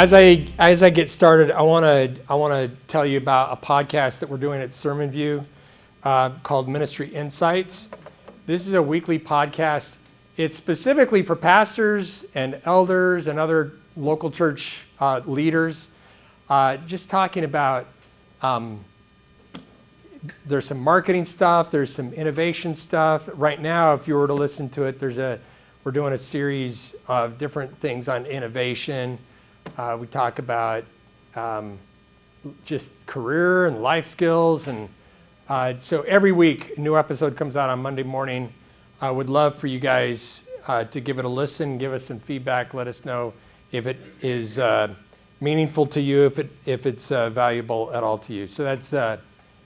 As I get started, I want to tell you about a podcast that we're doing at SermonView called Ministry Insights. This is a weekly podcast. It's specifically for pastors and elders and other local church leaders. Just talking about there's some marketing stuff, there's some innovation stuff. Right now, if you were to listen to it, we're doing a series of different things on innovation. We talk about just career and life skills, and so every week a new episode comes out on Monday morning. I would love for you guys to give it a listen, give us some feedback, let us know if it is meaningful to you, if it's valuable at all to you. So that's at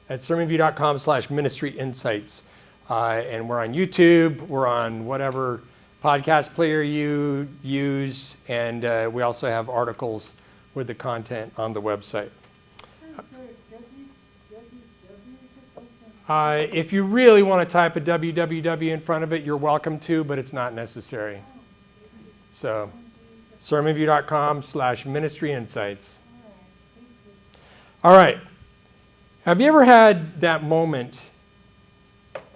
sermonview.com/ministry insights, and we're on YouTube, we're on whatever podcast player you use, and we also have articles with the content on the website. If you really want to type a www in front of it, you're welcome to, but it's not necessary. So, sermonview.com/ministry insights. All right. Have you ever had that moment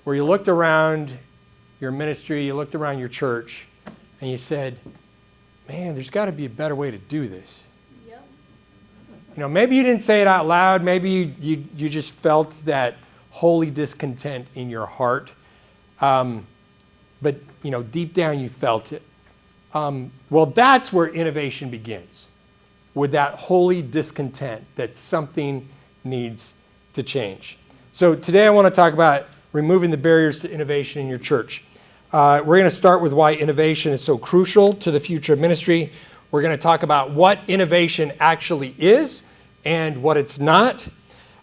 where you looked around your ministry, you looked around your church, and you said, man, there's got to be a better way to do this? Yep. You know, maybe you didn't say it out loud. Maybe you just felt that holy discontent in your heart. But, you know, deep down you felt it. Well, that's where innovation begins, with that holy discontent that something needs to change. So today I want to talk about removing the barriers to innovation in your church. We're going to start with why innovation is so crucial to the future of ministry. We're going to talk about what innovation actually is and what it's not.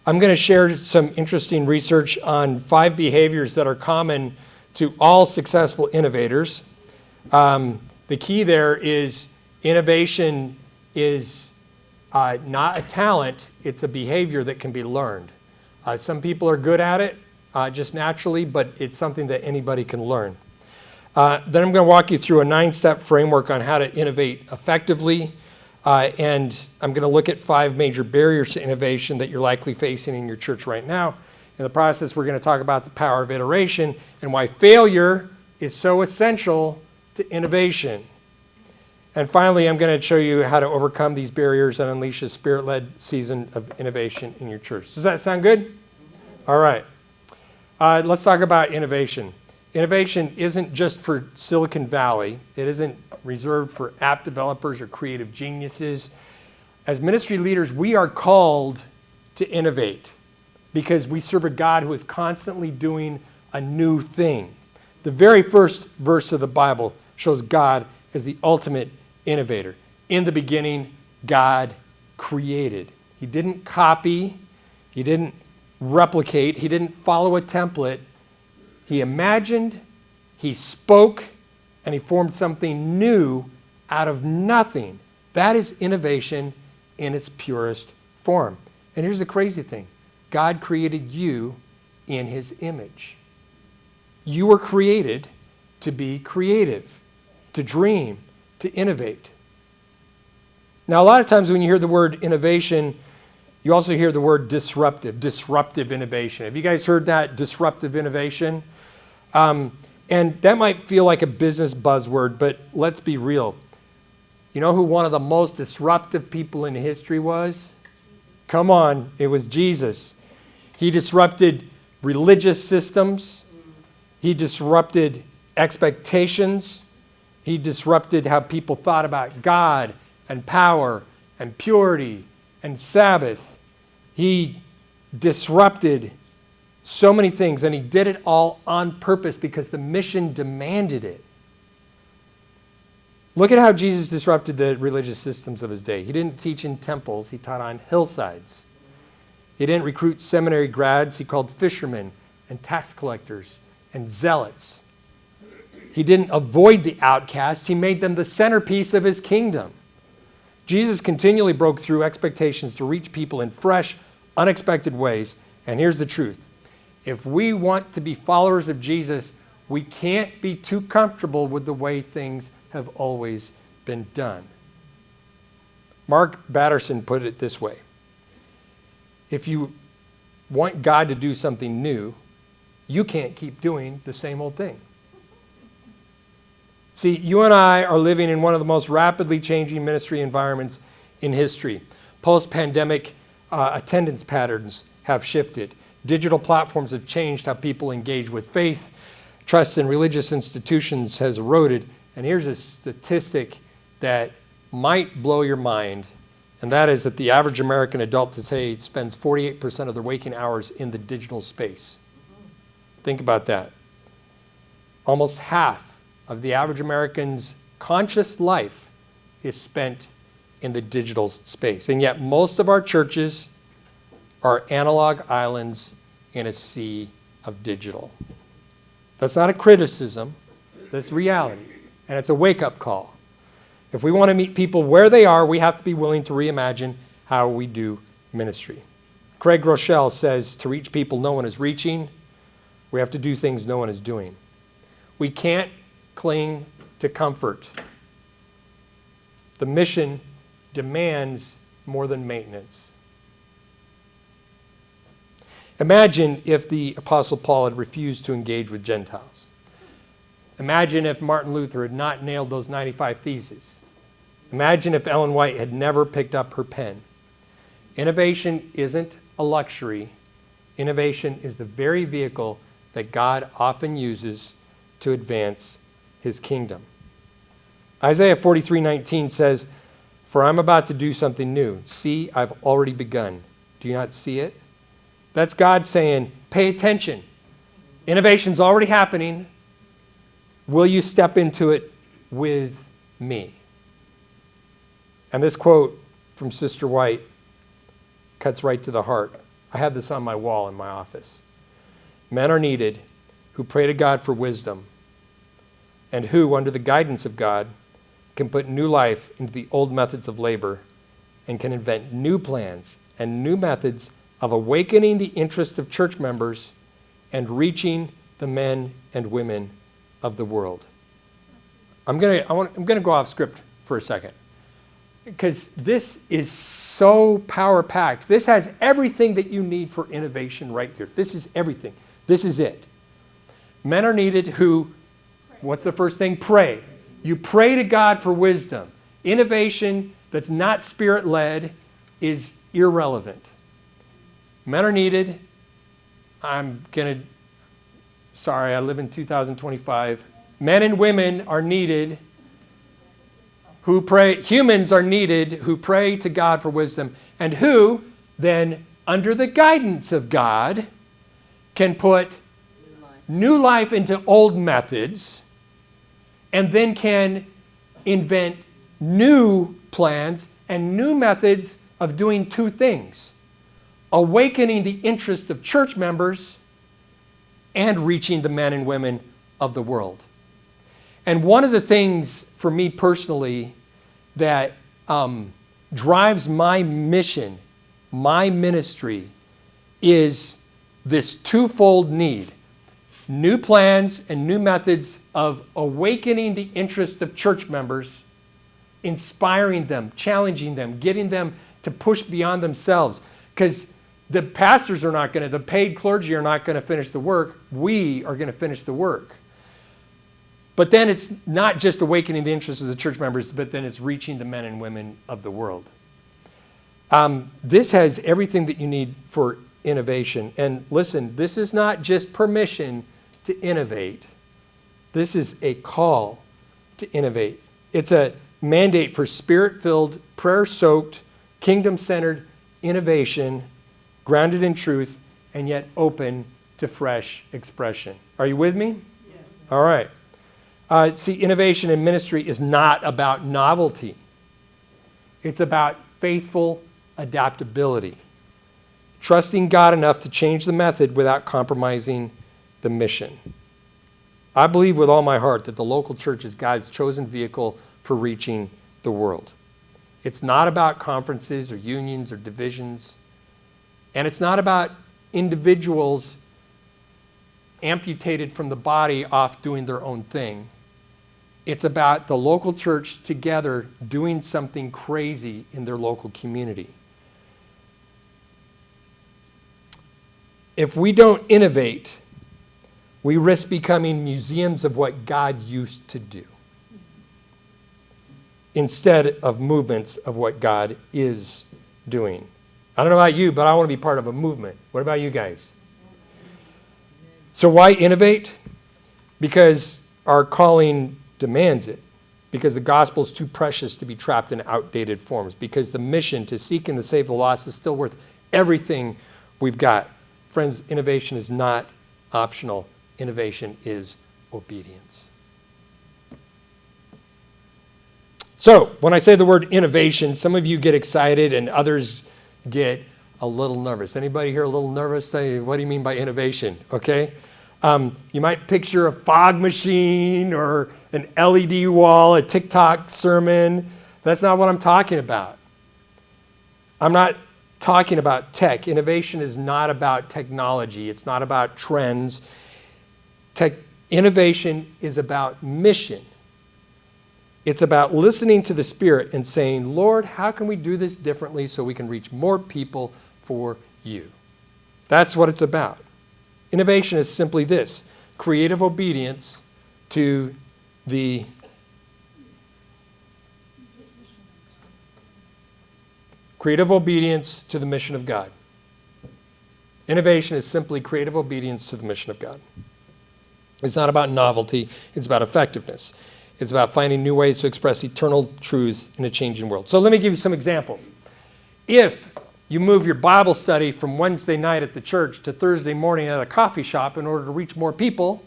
I'm going to share some interesting research on 5 behaviors that are common to all successful innovators. The key there is innovation is not a talent, it's a behavior that can be learned. Some people are good at it just naturally, but it's something that anybody can learn. Then I'm going to walk you through a 9-step framework on how to innovate effectively. And I'm going to look at 5 major barriers to innovation that you're likely facing in your church right now. In the process, we're going to talk about the power of iteration and why failure is so essential to innovation. And finally, I'm going to show you how to overcome these barriers and unleash a spirit-led season of innovation in your church. Does that sound good? All right. Let's talk about innovation. Innovation isn't just for Silicon Valley. It isn't reserved for app developers or creative geniuses. As ministry leaders, we are called to innovate because we serve a God who is constantly doing a new thing. The very first verse of the Bible shows God as the ultimate innovator. In the beginning, God created. He didn't copy. He didn't replicate. He didn't follow a template. He imagined, he spoke, and he formed something new out of nothing. That is innovation in its purest form. And here's the crazy thing. God created you in his image. You were created to be creative, to dream, to innovate. Now, a lot of times when you hear the word innovation, you also hear the word disruptive innovation. Have you guys heard that, disruptive innovation? And that might feel like a business buzzword, but let's be real. You know who one of the most disruptive people in history was? Come on, it was Jesus. He disrupted religious systems. He disrupted expectations. He disrupted how people thought about God and power and purity and Sabbath. He disrupted so many things, and he did it all on purpose because the mission demanded it. Look at how Jesus disrupted the religious systems of his day. He didn't teach in temples, he taught on hillsides. He didn't recruit seminary grads, he called fishermen and tax collectors and zealots. He didn't avoid the outcasts, he made them the centerpiece of his kingdom. Jesus continually broke through expectations to reach people in fresh, unexpected ways. And here's the truth. If we want to be followers of Jesus, we can't be too comfortable with the way things have always been done. Mark Batterson put it this way: if you want God to do something new, you can't keep doing the same old thing. See, you and I are living in one of the most rapidly changing ministry environments in history. Post-pandemic attendance patterns have shifted. Digital platforms have changed how people engage with faith. Trust in religious institutions has eroded. And here's a statistic that might blow your mind, and that is that the average American adult today spends 48% of their waking hours in the digital space. Think about that. Almost half of the average American's conscious life is spent in the digital space. And yet most of our churches are analog islands in a sea of digital. That's not a criticism, that's reality. And it's a wake-up call. If we want to meet people where they are, we have to be willing to reimagine how we do ministry. Craig Rochelle says, to reach people no one is reaching, we have to do things no one is doing. We can't cling to comfort. The mission demands more than maintenance. Imagine if the Apostle Paul had refused to engage with Gentiles. Imagine if Martin Luther had not nailed those 95 Theses. Imagine if Ellen White had never picked up her pen. Innovation isn't a luxury. Innovation is the very vehicle that God often uses to advance his kingdom. Isaiah 43:19 says, "For I'm about to do something new. See, I've already begun. Do you not see it?" That's God saying, pay attention. Innovation's already happening. Will you step into it with me? And this quote from Sister White cuts right to the heart. I have this on my wall in my office. Men are needed who pray to God for wisdom and who, under the guidance of God, can put new life into the old methods of labor and can invent new plans and new methods of awakening the interest of church members and reaching the men and women of the world. I'm going to go off script for a second, because this is so power-packed. This has everything that you need for innovation right here. This is everything. This is it. Men are needed who, what's the first thing? Pray. You pray to God for wisdom. Innovation that's not spirit-led is irrelevant. Men are needed. I live in 2025. Men and women are needed who pray, humans are needed who pray to God for wisdom and who then, under the guidance of God, can put new life into old methods and then can invent new plans and new methods of doing two things: awakening the interest of church members and reaching the men and women of the world. And one of the things for me personally that drives my mission, my ministry, is this twofold need: new plans and new methods of awakening the interest of church members, inspiring them, challenging them, getting them to push beyond themselves. Because the pastors are not going to, the paid clergy are not going to finish the work. We are going to finish the work. But then it's not just awakening the interest of the church members, but then it's reaching the men and women of the world. This has everything that you need for innovation. And listen, this is not just permission to innovate. This is a call to innovate. It's a mandate for spirit-filled, prayer-soaked, kingdom-centered innovation, grounded in truth, and yet open to fresh expression. Are you with me? Yes. All right. See, innovation in ministry is not about novelty. It's about faithful adaptability. Trusting God enough to change the method without compromising the mission. I believe with all my heart that the local church is God's chosen vehicle for reaching the world. It's not about conferences or unions or divisions. And it's not about individuals amputated from the body off doing their own thing. It's about the local church together doing something crazy in their local community. If we don't innovate, we risk becoming museums of what God used to do instead of movements of what God is doing. I don't know about you, but I want to be part of a movement. What about you guys? So why innovate? Because our calling demands it. Because the gospel is too precious to be trapped in outdated forms. Because the mission to seek and to save the lost is still worth everything we've got. Friends, innovation is not optional. Innovation is obedience. So, when I say the word innovation, some of you get excited and others get a little nervous. Anybody here a little nervous? Say, what do you mean by innovation? Okay? You might picture a fog machine or an LED wall, a TikTok sermon. That's not what I'm talking about. I'm not talking about tech. Innovation is not about technology. It's not about trends. Innovation is about mission. It's about listening to the Spirit and saying, Lord, how can we do this differently so we can reach more people for you? That's what it's about. Innovation is simply this: creative obedience to the mission of God. Innovation is simply creative obedience to the mission of God. It's not about novelty, it's about effectiveness. It's about finding new ways to express eternal truths in a changing world. So let me give you some examples. If you move your Bible study from Wednesday night at the church to Thursday morning at a coffee shop in order to reach more people,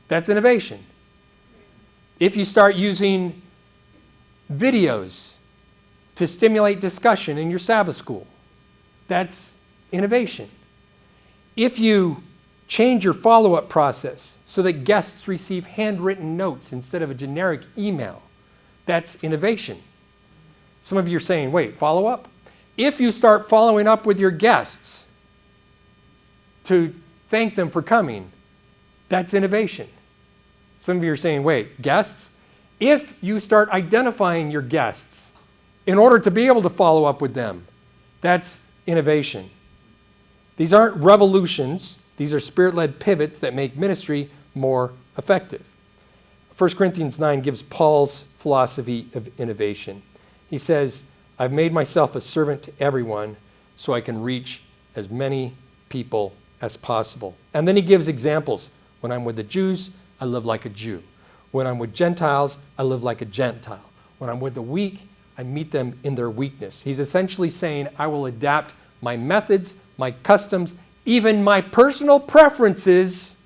that's innovation. If you start using videos to stimulate discussion in your Sabbath school, that's innovation. If you change your follow-up process so that guests receive handwritten notes instead of a generic email, that's innovation. Some of you are saying, wait, follow-up? If you start following up with your guests to thank them for coming, that's innovation. Some of you are saying, wait, guests? If you start identifying your guests in order to be able to follow up with them, that's innovation. These aren't revolutions. These are Spirit-led pivots that make ministry more effective. 1 Corinthians 9 gives Paul's philosophy of innovation. He says, I've made myself a servant to everyone so I can reach as many people as possible. And then he gives examples. When I'm with the Jews, I live like a Jew. When I'm with Gentiles, I live like a Gentile. When I'm with the weak, I meet them in their weakness. He's essentially saying, I will adapt my methods, my customs, even my personal preferences,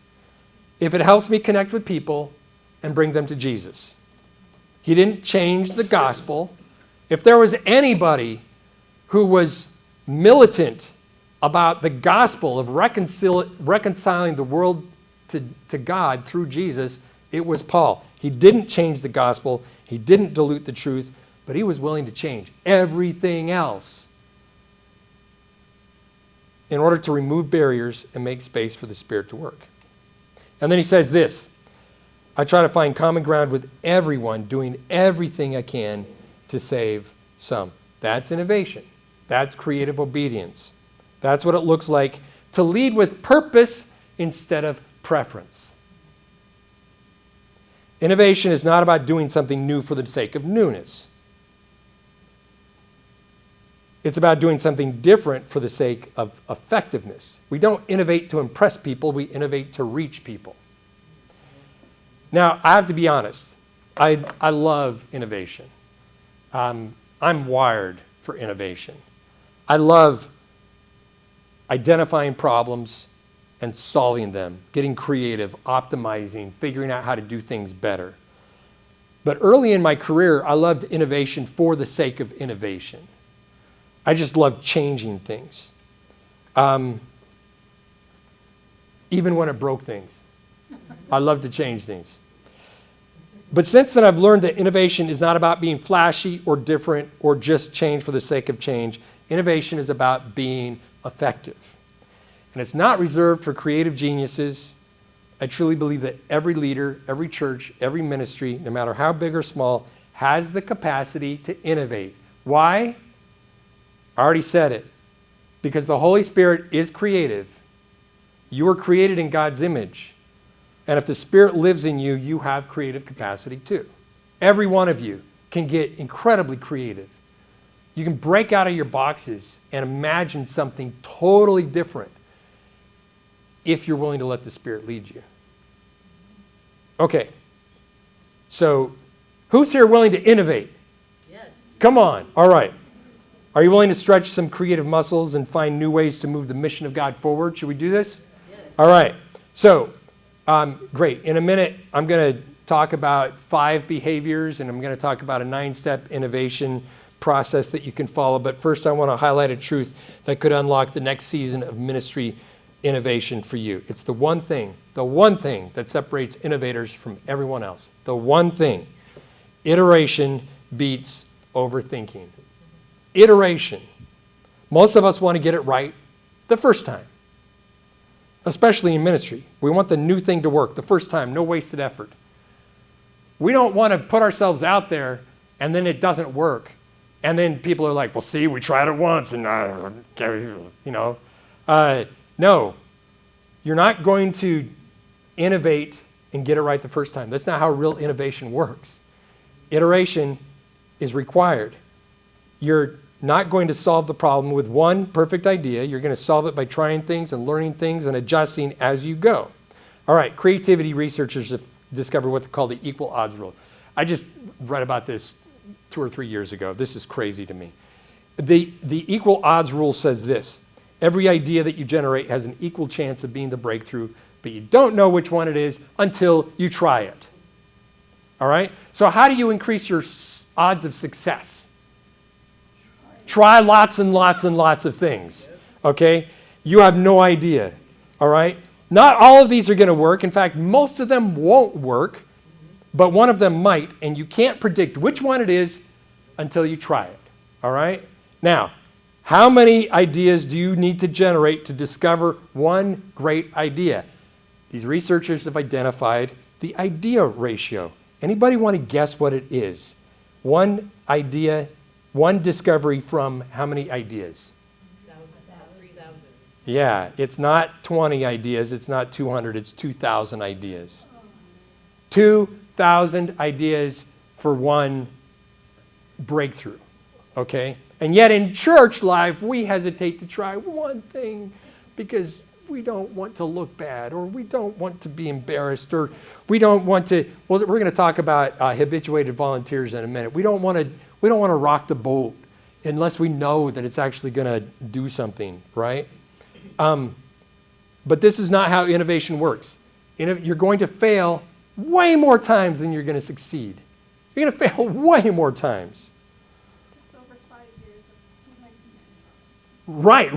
if it helps me connect with people and bring them to Jesus. He didn't change the gospel. If there was anybody who was militant about the gospel of reconciling the world to God through Jesus, it was Paul. He didn't change the gospel. He didn't dilute the truth, but he was willing to change everything else in order to remove barriers and make space for the Spirit to work. And then he says this, I try to find common ground with everyone, doing everything I can to save some. That's innovation. That's creative obedience. That's what it looks like to lead with purpose instead of preference. Innovation is not about doing something new for the sake of newness. It's about doing something different for the sake of effectiveness. We don't innovate to impress people, we innovate to reach people. Now, I have to be honest. I love innovation. I'm wired for innovation. I love identifying problems and solving them, getting creative, optimizing, figuring out how to do things better. But early in my career, I loved innovation for the sake of innovation. I just love changing things. Even when it broke things. I love to change things. But since then, I've learned that innovation is not about being flashy or different or just change for the sake of change. Innovation is about being effective. And it's not reserved for creative geniuses I truly believe that every leader, every church, every ministry, no matter how big or small, has the capacity to innovate. Why? I already said it. Because the Holy Spirit is creative. You were created in God's image. And if the Spirit lives in you, you have creative capacity too. Every one of you can get incredibly creative. You can break out of your boxes and imagine something totally different if you're willing to let the Spirit lead you. Okay. So, who's here willing to innovate? Yes. Come on. All right. Are you willing to stretch some creative muscles and find new ways to move the mission of God forward? Should we do this? Yes. All right. So, great. In a minute, I'm going to talk about 5 behaviors, and I'm going to talk about a 9-step innovation process that you can follow. But first, I want to highlight a truth that could unlock the next season of ministry innovation for you. It's the one thing that separates innovators from everyone else. The one thing. Iteration beats overthinking. Iteration. Most of us want to get it right the first time, especially in ministry. We want the new thing to work the first time, no wasted effort. We don't want to put ourselves out there and then it doesn't work. And then people are like, well, see, we tried it once and, no, you're not going to innovate and get it right the first time. That's not how real innovation works. Iteration is required. You're not going to solve the problem with one perfect idea. You're going to solve it by trying things and learning things and adjusting as you go. All right, creativity researchers have discovered what they call the equal odds rule. I just read about this 2 or 3 years ago. This is crazy to me. The equal odds rule says this: every idea that you generate has an equal chance of being the breakthrough, but you don't know which one it is until you try it. All right? So how do you increase your odds of success? Try lots and lots and lots of things. Okay? You have no idea. All right? Not all of these are going to work. In fact, most of them won't work, but one of them might, and you can't predict which one it is until you try it. All right? Now, how many ideas do you need to generate to discover one great idea? These researchers have identified the idea ratio. Anybody want to guess what it is? One idea, one discovery from how many ideas? 3,000. Yeah, it's not 20 ideas, it's not 200, it's 2,000 ideas. 2,000 ideas for one breakthrough, okay? And yet in church life, we hesitate to try one thing because we don't want to look bad, or we don't want to be embarrassed, or we don't want to, well, we're going to talk about habituated volunteers in a minute. We don't want to rock the boat unless we know that it's actually going to do something, right? But this is not how innovation works. You're going to fail way more times than you're going to succeed. You're going to fail way more times. That's over 5 years of Right.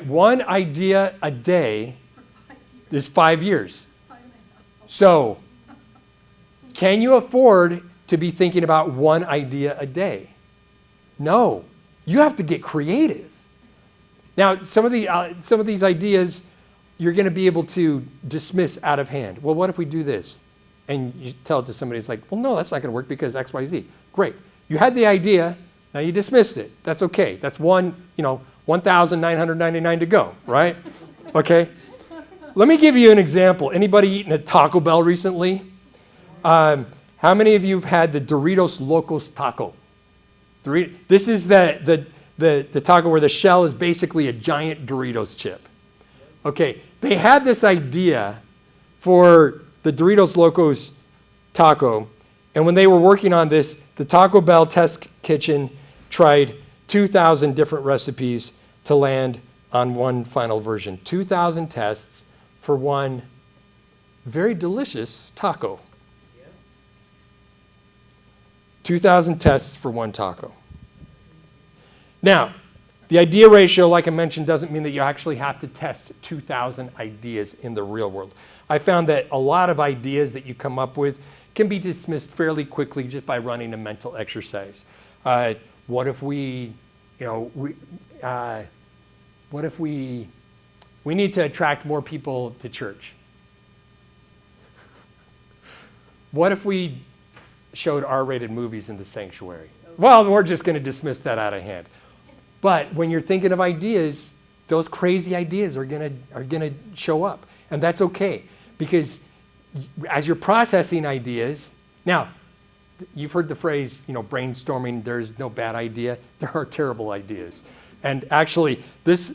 One idea a day is 5 years. So, can you afford to be thinking about one idea a day? No. You have to get creative. Now, some of these ideas you're going to be able to dismiss out of hand. Well, what if we do this? And you tell it to somebody, it's like, well, no, that's not going to work because X, Y, Z. Great. You had the idea, now you dismissed it. That's okay. That's 1,999 to go, right? Okay. Let me give you an example. Anybody eaten at Taco Bell recently? How many of you have had the Doritos Locos Taco? This is the taco where the shell is basically a giant Doritos chip. Okay, they had this idea for the Doritos Locos Taco, and when they were working on this, the Taco Bell test kitchen tried 2,000 different recipes to land on one final version. 2,000 tests for one very delicious taco. 2,000 tests for one taco. Now, the idea ratio, like I mentioned, doesn't mean that you actually have to test 2,000 ideas in the real world. I found that a lot of ideas that you come up with can be dismissed fairly quickly just by running a mental exercise. What if we need to attract more people to church? What if we showed R-rated movies in the sanctuary? Well, we're just going to dismiss that out of hand. But when you're thinking of ideas, those crazy ideas are going to show up. And that's okay, because as you're processing ideas, now, you've heard the phrase, brainstorming, there's no bad idea. There are terrible ideas. And actually, this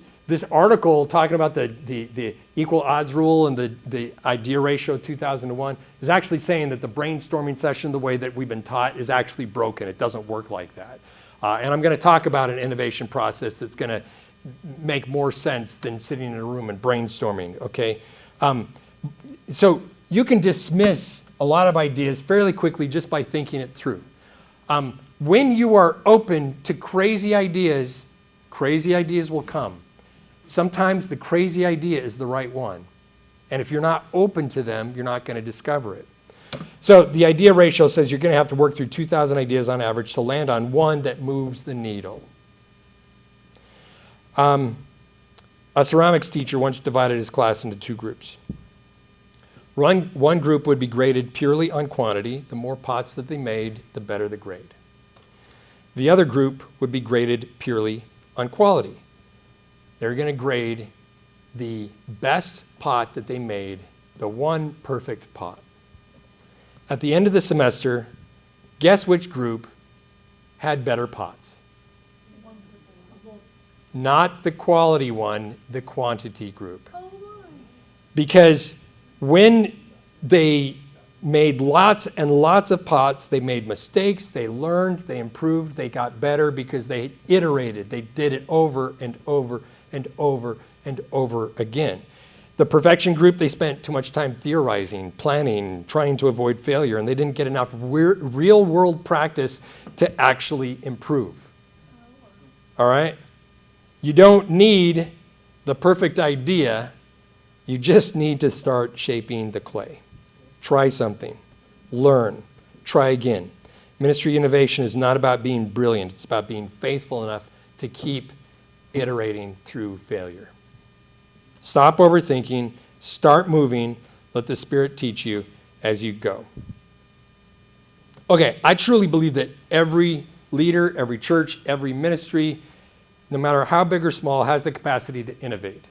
article talking about the equal odds rule and the idea ratio 2001 is actually saying that the brainstorming session, the way that we've been taught, is actually broken. It doesn't work like that. And I'm going to talk about an innovation process that's going to make more sense than sitting in a room and brainstorming, okay? So you can dismiss a lot of ideas fairly quickly just by thinking it through. When you are open to crazy ideas will come. Sometimes the crazy idea is the right one. And if you're not open to them, you're not going to discover it. So the idea ratio says you're going to have to work through 2,000 ideas on average to land on one that moves the needle. A ceramics teacher once divided his class into two groups. One group would be graded purely on quantity. The more pots that they made, the better the grade. The other group would be graded purely on quality. They're going to grade the best pot that they made, the one perfect pot. At the end of the semester, guess which group had better pots? Not the quality one, the quantity group. Because when they made lots and lots of pots, they made mistakes, they learned, they improved, they got better because they iterated. They did it over and over and over and over again. The perfection group, they spent too much time theorizing, planning, trying to avoid failure, and they didn't get enough real-world practice to actually improve. All right? You don't need the perfect idea. You just need to start shaping the clay. Try something. Learn. Try again. Ministry innovation is not about being brilliant. It's about being faithful enough to keep iterating through failure. Stop overthinking. Start moving. Let the Spirit teach you as you go. Okay, I truly believe that every leader, every church, every ministry, no matter how big or small, has the capacity to innovate.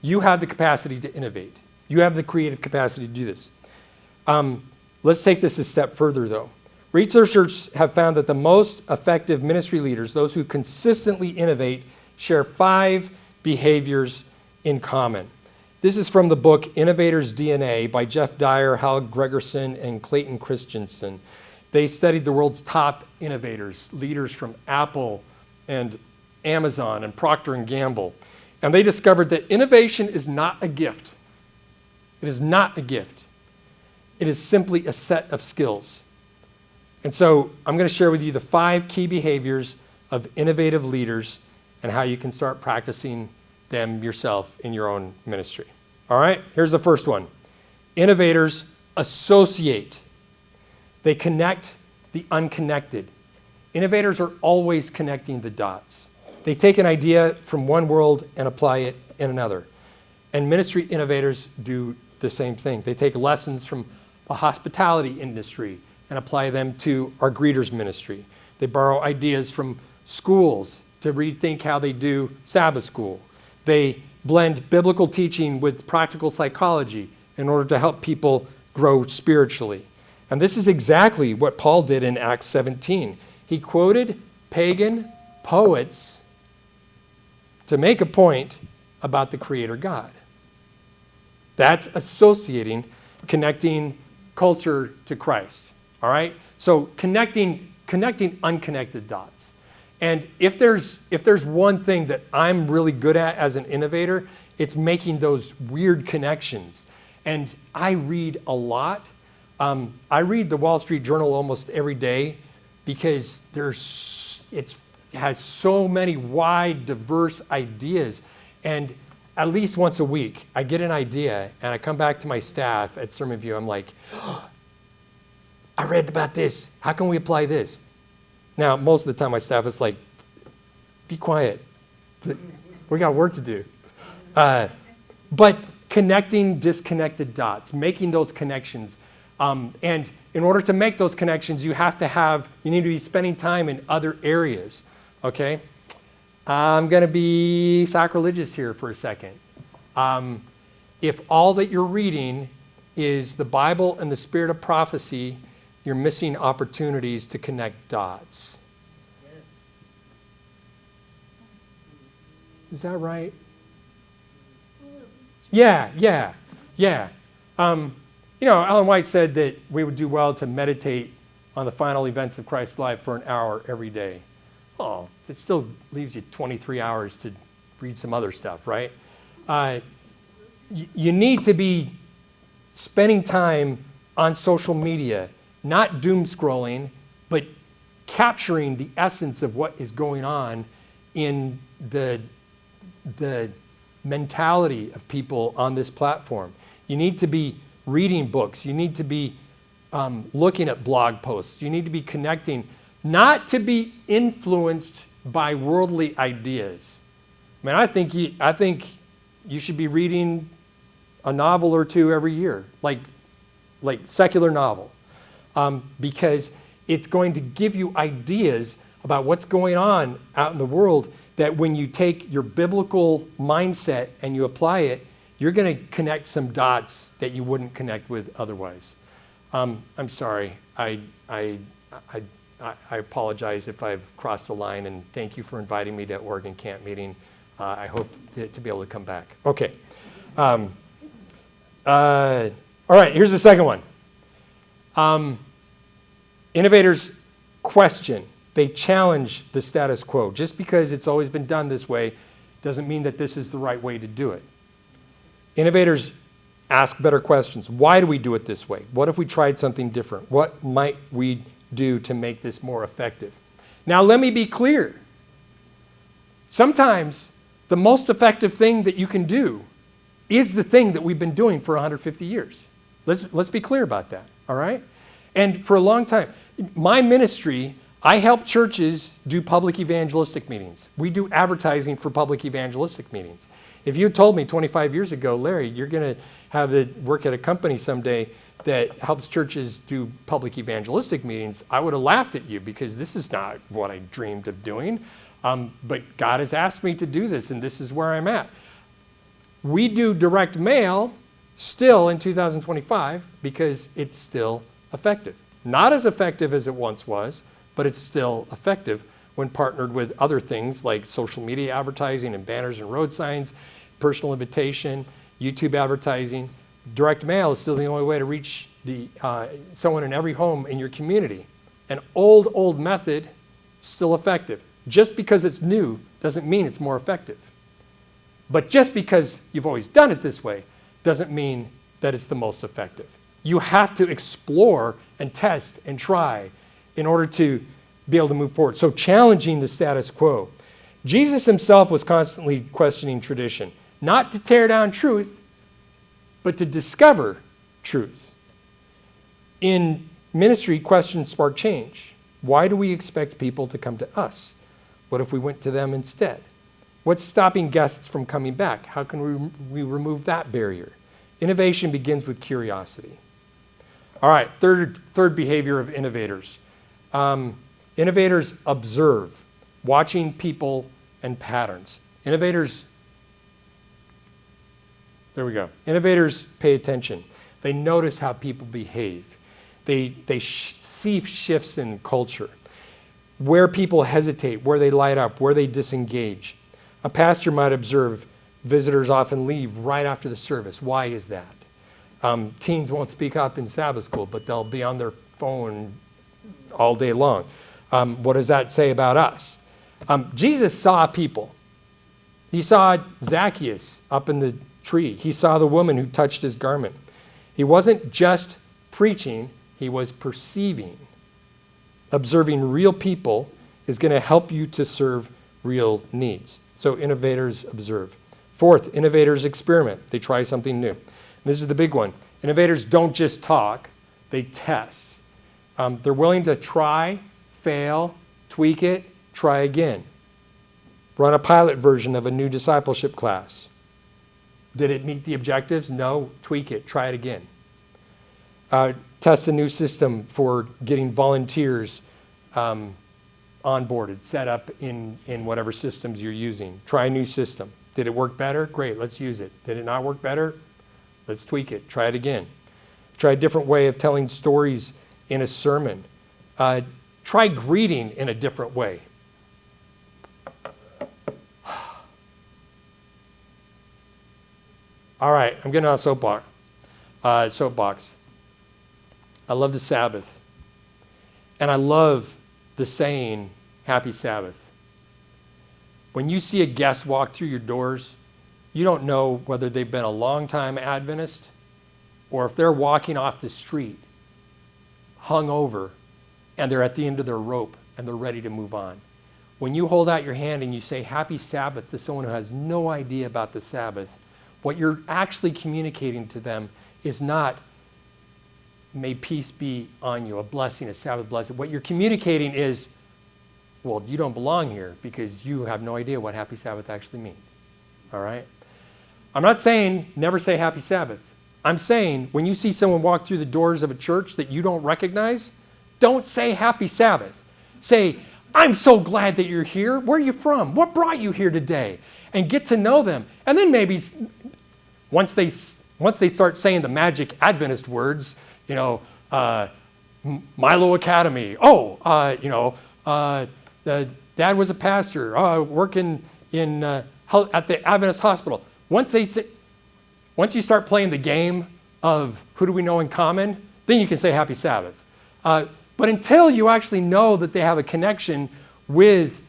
You have the capacity to innovate. You have the creative capacity to do this. Let's take this a step further, though. Researchers have found that the most effective ministry leaders, those who consistently innovate, share 5 behaviors in common. This is from the book Innovator's DNA by Jeff Dyer, Hal Gregerson, and Clayton Christensen. They studied the world's top innovators, leaders from Apple and Amazon and Procter & Gamble. And they discovered that innovation is not a gift. It is not a gift. It is simply a set of skills. And so I'm going to share with you the 5 key behaviors of innovative leaders and how you can start practicing them yourself in your own ministry. All right, here's the first one. Innovators associate. They connect the unconnected. Innovators are always connecting the dots. They take an idea from one world and apply it in another. And ministry innovators do the same thing. They take lessons from the hospitality industry and apply them to our greeters ministry. They borrow ideas from schools to rethink how they do Sabbath school. They blend biblical teaching with practical psychology in order to help people grow spiritually. And this is exactly what Paul did in Acts 17. He quoted pagan poets to make a point about the Creator God. That's associating, connecting culture to Christ. All right? So connecting unconnected dots. And if there's one thing that I'm really good at as an innovator, it's making those weird connections. And I read a lot. I read the Wall Street Journal almost every day because it has so many wide, diverse ideas. And at least once a week, I get an idea and I come back to my staff at SermonView. I'm like, oh, I read about this. How can we apply this? Now, most of the time, my staff is like, be quiet. We got work to do. But connecting disconnected dots, making those connections, And in order to make those connections, you need to be spending time in other areas, okay? I'm going to be sacrilegious here for a second. If all that you're reading is the Bible and the spirit of prophecy, you're missing opportunities to connect dots. Is that right? Yeah. Ellen White said that we would do well to meditate on the final events of Christ's life for an hour every day. Oh, it still leaves you 23 hours to read some other stuff, right? You need to be spending time on social media, not doom scrolling, but capturing the essence of what is going on in the mentality of people on this platform. You need to be reading books. You need to be looking at blog posts. You need to be connecting, not to be influenced by worldly ideas. I mean, I think you should be reading a novel or two every year, like secular novel, because it's going to give you ideas about what's going on out in the world, that when you take your biblical mindset and you apply it, you're going to connect some dots that you wouldn't connect with otherwise. I'm sorry. I apologize if I've crossed a line, and thank you for inviting me to Oregon Camp Meeting. I hope to be able to come back. Okay. All right, here's the second one. Innovators question. They challenge the status quo. Just because it's always been done this way doesn't mean that this is the right way to do it. Innovators ask better questions. Why do we do it this way? What if we tried something different? What might we do to make this more effective? Now, let me be clear. Sometimes the most effective thing that you can do is the thing that we've been doing for 150 years. Let's be clear about that, all right? And for a long time, my ministry, I help churches do public evangelistic meetings. We do advertising for public evangelistic meetings. If you had told me 25 years ago, Larry, you're going to have to work at a company someday that helps churches do public evangelistic meetings, I would have laughed at you, because this is not what I dreamed of doing. But God has asked me to do this, and this is where I'm at. We do direct mail still in 2025 because it's still effective. Not as effective as it once was, but it's still effective when partnered with other things like social media advertising and banners and road signs, personal invitation, YouTube advertising. Direct mail is still the only way to reach someone in every home in your community. An old method, still effective. Just because it's new doesn't mean it's more effective. But just because you've always done it this way doesn't mean that it's the most effective. You have to explore and test and try in order to be able to move forward. So challenging the status quo. Jesus himself was constantly questioning tradition, not to tear down truth, but to discover truth. In ministry, questions spark change. Why do we expect people to come to us? What if we went to them instead? What's stopping guests from coming back? How can we remove that barrier? Innovation begins with curiosity. All right, third behavior of innovators. Innovators observe, watching people and patterns. Innovators pay attention. They notice how people behave. They see shifts in culture, where people hesitate, where they light up, where they disengage. A pastor might observe visitors often leave right after the service. Why is that? Teens won't speak up in Sabbath school, but they'll be on their phone all day long. What does that say about us? Jesus saw people. He saw Zacchaeus up in the tree. He saw the woman who touched his garment. He wasn't just preaching, he was perceiving. Observing real people is going to help you to serve real needs. So innovators observe. Fourth, innovators experiment. They try something new. This is the big one. Innovators don't just talk, they test. They're willing to try, fail, tweak it, try again. Run a pilot version of a new discipleship class. Did it meet the objectives? No, tweak it, try it again. Test a new system for getting volunteers onboarded, set up in whatever systems you're using. Try a new system. Did it work better? Great, let's use it. Did it not work better? Let's tweak it. Try it again. Try a different way of telling stories in a sermon. Try greeting in a different way. All right, I'm getting on a soapbox. I love the Sabbath. And I love the saying, Happy Sabbath. When you see a guest walk through your doors, you don't know whether they've been a long-time Adventist or if they're walking off the street, hung over, and they're at the end of their rope and they're ready to move on. When you hold out your hand and you say Happy Sabbath to someone who has no idea about the Sabbath, what you're actually communicating to them is not, may peace be on you, a blessing, a Sabbath blessing. What you're communicating is, well, you don't belong here because you have no idea what Happy Sabbath actually means. All right? I'm not saying never say Happy Sabbath. I'm saying when you see someone walk through the doors of a church that you don't recognize, don't say Happy Sabbath. Say, I'm so glad that you're here. Where are you from? What brought you here today? And get to know them. And then maybe once they start saying the magic Adventist words, Milo Academy. The dad was a pastor, working at the Adventist hospital. Once you start playing the game of who do we know in common, then you can say Happy Sabbath. But until you actually know that they have a connection with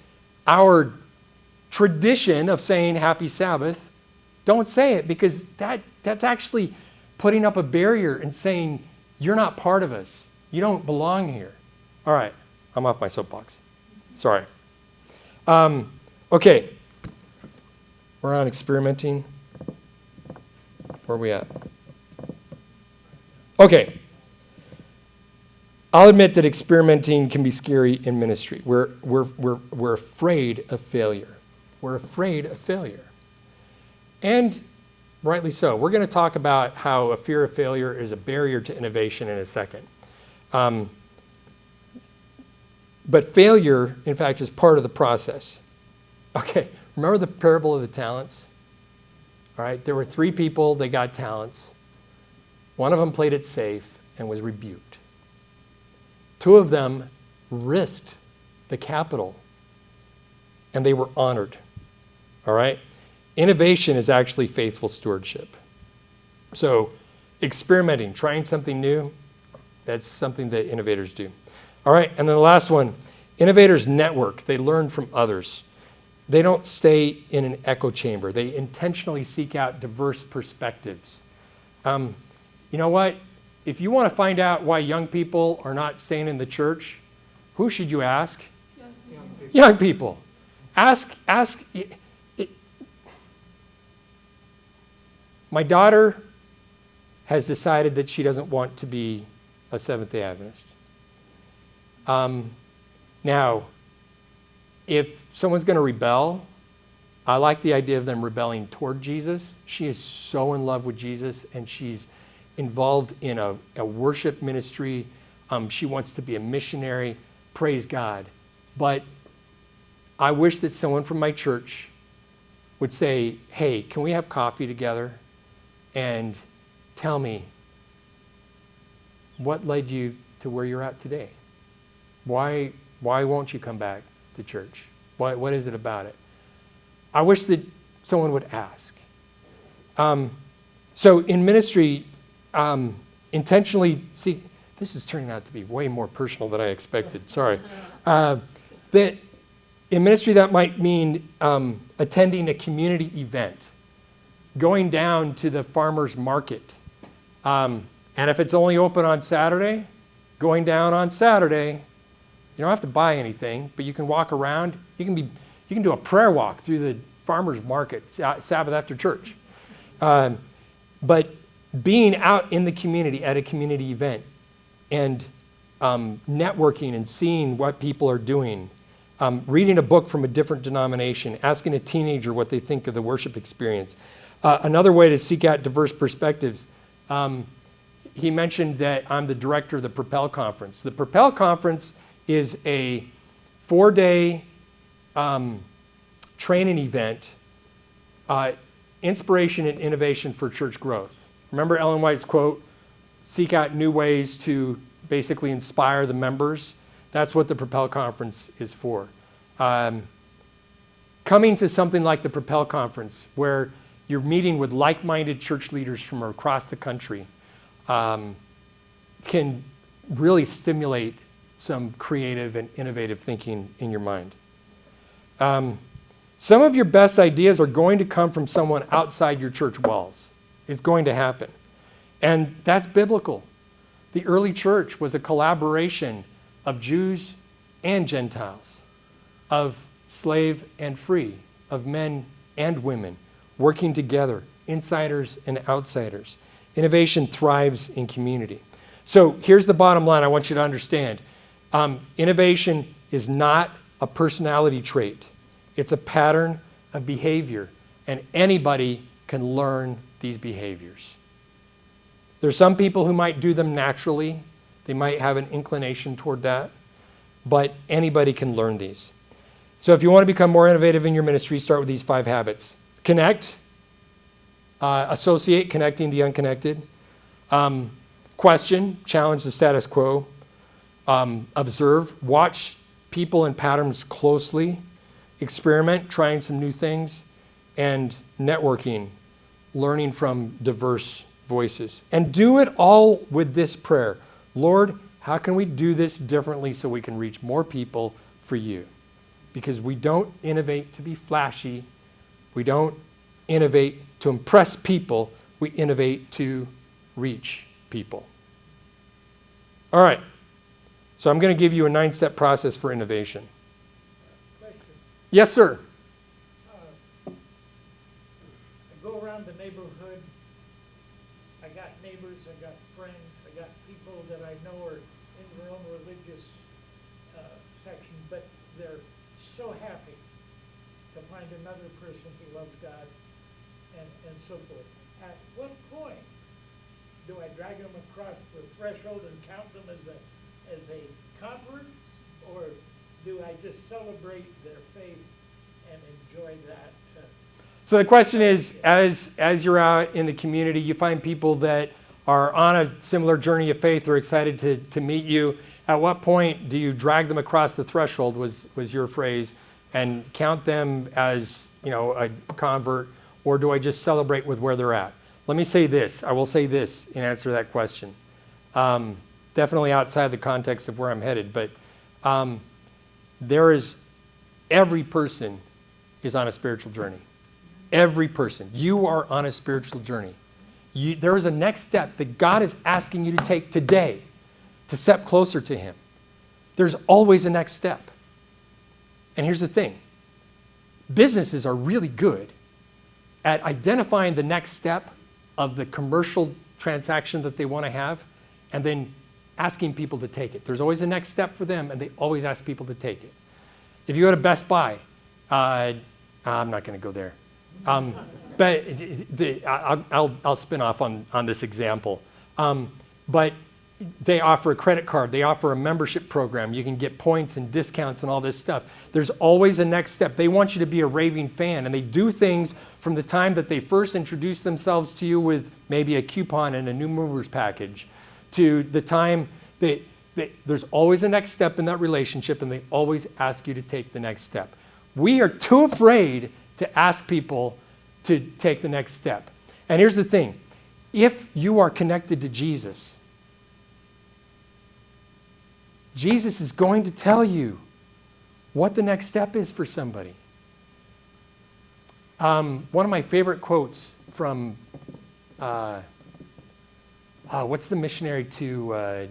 our tradition of saying Happy Sabbath, don't say it, because that's actually putting up a barrier and saying you're not part of us. You don't belong here. All right, I'm off my soapbox. Sorry. Okay, we're on experimenting. Where are we at? Okay. I'll admit that experimenting can be scary in ministry. We're afraid of failure. We're afraid of failure. And rightly so. We're going to talk about how a fear of failure is a barrier to innovation in a second. But failure, in fact, is part of the process. Okay, remember the parable of the talents? All right, there were 3 people, they got talents. One of them played it safe and was rebuked. 2 of them risked the capital and they were honored. All right? Innovation is actually faithful stewardship. So experimenting, trying something new, that's something that innovators do. All right, and then the last one, innovators network. They learn from others. They don't stay in an echo chamber. They intentionally seek out diverse perspectives. You know what? If you want to find out why young people are not staying in the church, who should you ask? Young people. Ask. My daughter has decided that she doesn't want to be a Seventh-day Adventist. Now, if someone's going to rebel, I like the idea of them rebelling toward Jesus. She is so in love with Jesus, and she's involved in a worship ministry. She wants to be a missionary. Praise God. But I wish that someone from my church would say, hey, can we have coffee together and tell me what led you to where you're at today? Why won't you come back to church? What is it about it? I wish that someone would ask. So in ministry, intentionally seek, this is turning out to be way more personal than I expected, sorry. That in ministry, that might mean attending a community event, going down to the farmer's market. And if it's only open on Saturday, going down on Saturday. You don't have to buy anything, but you can walk around. You can do a prayer walk through the farmer's market Sabbath after church. But being out in the community at a community event and networking and seeing what people are doing, reading a book from a different denomination, asking a teenager what they think of the worship experience. Another way to seek out diverse perspectives, he mentioned that I'm the director of the Propel Conference. The Propel Conference is a 4-day training event, inspiration and innovation for church growth. Remember Ellen White's quote, seek out new ways to basically inspire the members? That's what the Propel Conference is for. Coming to something like the Propel Conference, where you're meeting with like-minded church leaders from across the country, can really stimulate some creative and innovative thinking in your mind. Some of your best ideas are going to come from someone outside your church walls. It's going to happen. And that's biblical. The early church was a collaboration of Jews and Gentiles, of slave and free, of men and women, working together, insiders and outsiders. Innovation thrives in community. So here's the bottom line I want you to understand. Innovation is not a personality trait. It's a pattern of behavior, and anybody can learn these behaviors. There's some people who might do them naturally. They might have an inclination toward that, but anybody can learn these. So if you want to become more innovative in your ministry, start with these 5 habits. Connect, associate, connecting the unconnected. Question, challenge the status quo. Observe, watch people and patterns closely. Experiment, trying some new things. And networking, learning from diverse voices. And do it all with this prayer. Lord, how can we do this differently so we can reach more people for you? Because we don't innovate to be flashy. We don't innovate to impress people. We innovate to reach people. All right. So I'm going to give you a 9-step process for innovation. Question. Yes, sir. I go around the neighborhood. I got neighbors, I got friends, I got people that I know are in their own religious section, but they're so happy to find another person who loves God and so forth. At what point do I drag them across the threshold and count them as a convert, or do I just celebrate their faith and enjoy that? So the question is, as you're out in the community, you find people that are on a similar journey of faith, they're excited to meet you. At what point do you drag them across the threshold, was your phrase, and count them as, a convert, or do I just celebrate with where they're at? Let me say this. I will say this in answer to that question. Definitely outside the context of where I'm headed, but every person is on a spiritual journey. Every person. You are on a spiritual journey. There is a next step that God is asking you to take today to step closer to Him. There's always a next step. And here's the thing. Businesses are really good at identifying the next step of the commercial transaction that they want to have and then asking people to take it. There's always a next step for them, and they always ask people to take it. If you go to Best Buy, I'm not going to go there. But I'll spin off on this example. But they offer a credit card. They offer a membership program. You can get points and discounts and all this stuff. There's always a next step. They want you to be a raving fan, and they do things from the time that they first introduce themselves to you with maybe a coupon and a new movers package to the time there's always a next step in that relationship, and they always ask you to take the next step. We are too afraid to ask people to take the next step. And here's the thing. If you are connected to Jesus, Jesus is going to tell you what the next step is for somebody. One of my favorite quotes from, what's the missionary to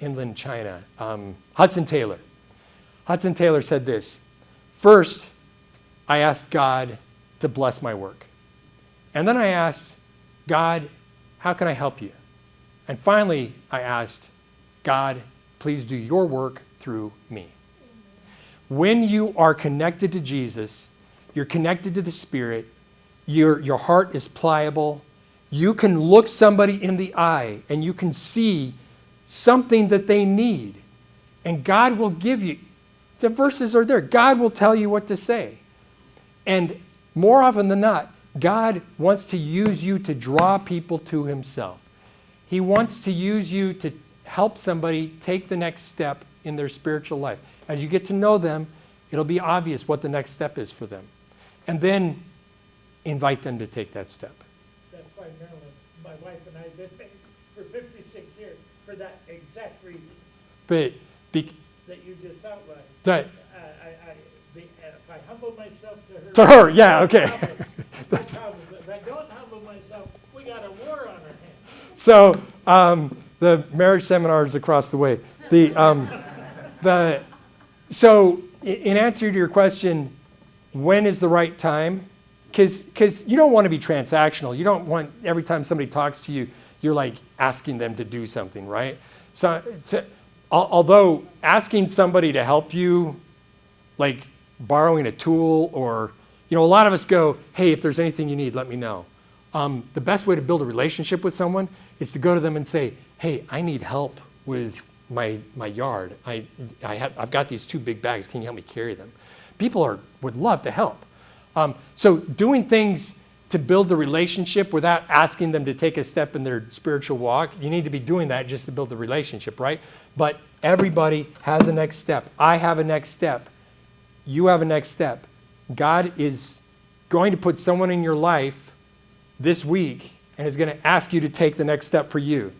inland China? Hudson Taylor. Hudson Taylor said this: first, I asked God to bless my work. And then I asked, God, how can I help you? And finally, I asked, God, please do your work through me. When you are connected to Jesus, you're connected to the Spirit, your heart is pliable, You can look somebody in the eye and you can see something that they need. And God will give you, the verses are there. God will tell you what to say. And more often than not, God wants to use you to draw people to himself. He wants to use you to help somebody take the next step in their spiritual life. As you get to know them, it'll be obvious what the next step is for them. And then invite them to take that step. That's why, Marilyn, my wife and I have been married for 56 years for that exact reason But that you just outlined. that, If I humble myself to her. yeah, okay. No problem. If I don't humble myself, we got a war on our hands. So the marriage seminar is across the way. So in answer to your question, when is the right time? Because you don't want to be transactional. You don't want every time somebody talks to you, you're like asking them to do something, right? So although asking somebody to help you, like borrowing a tool, or, a lot of us go, hey, if there's anything you need, let me know. The best way to build a relationship with someone is to go to them and say, hey, I need help with my yard. I've got these 2 big bags. Can you help me carry them? People would love to help. So doing things to build the relationship without asking them to take a step in their spiritual walk, you need to be doing that just to build the relationship, right? But everybody has a next step. I have a next step. You have a next step. God is going to put someone in your life this week and is going to ask you to take the next step for you.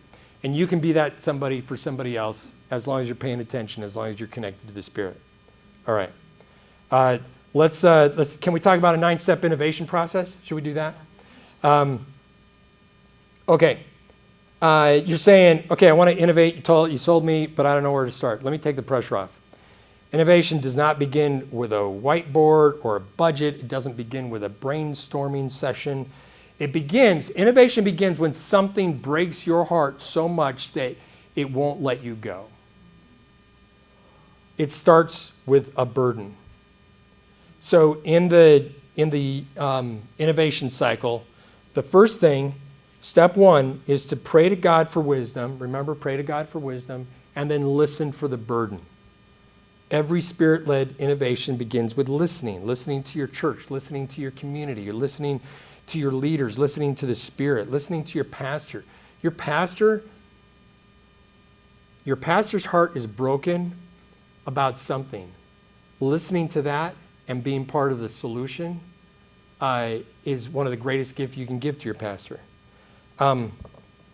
And you can be that somebody for somebody else as long as you're paying attention, as long as you're connected to the Spirit. All right. Can we talk about a 9-step innovation process? Should we do that? Okay. You're saying, okay, I want to innovate. You sold me, but I don't know where to start. Let me take the pressure off. Innovation does not begin with a whiteboard or a budget. It doesn't begin with a brainstorming session. Innovation begins when something breaks your heart so much that it won't let you go. It starts with a burden. So in the innovation cycle, the first thing, step 1, is to pray to God for wisdom. Remember, pray to God for wisdom, and then listen for the burden. Every Spirit-led innovation begins with listening to your church, listening to your community, you're listening to your leaders, listening to the Spirit, listening to your pastor. Your pastor's heart is broken about something. Listening to that and being part of the solution is one of the greatest gifts you can give to your pastor. And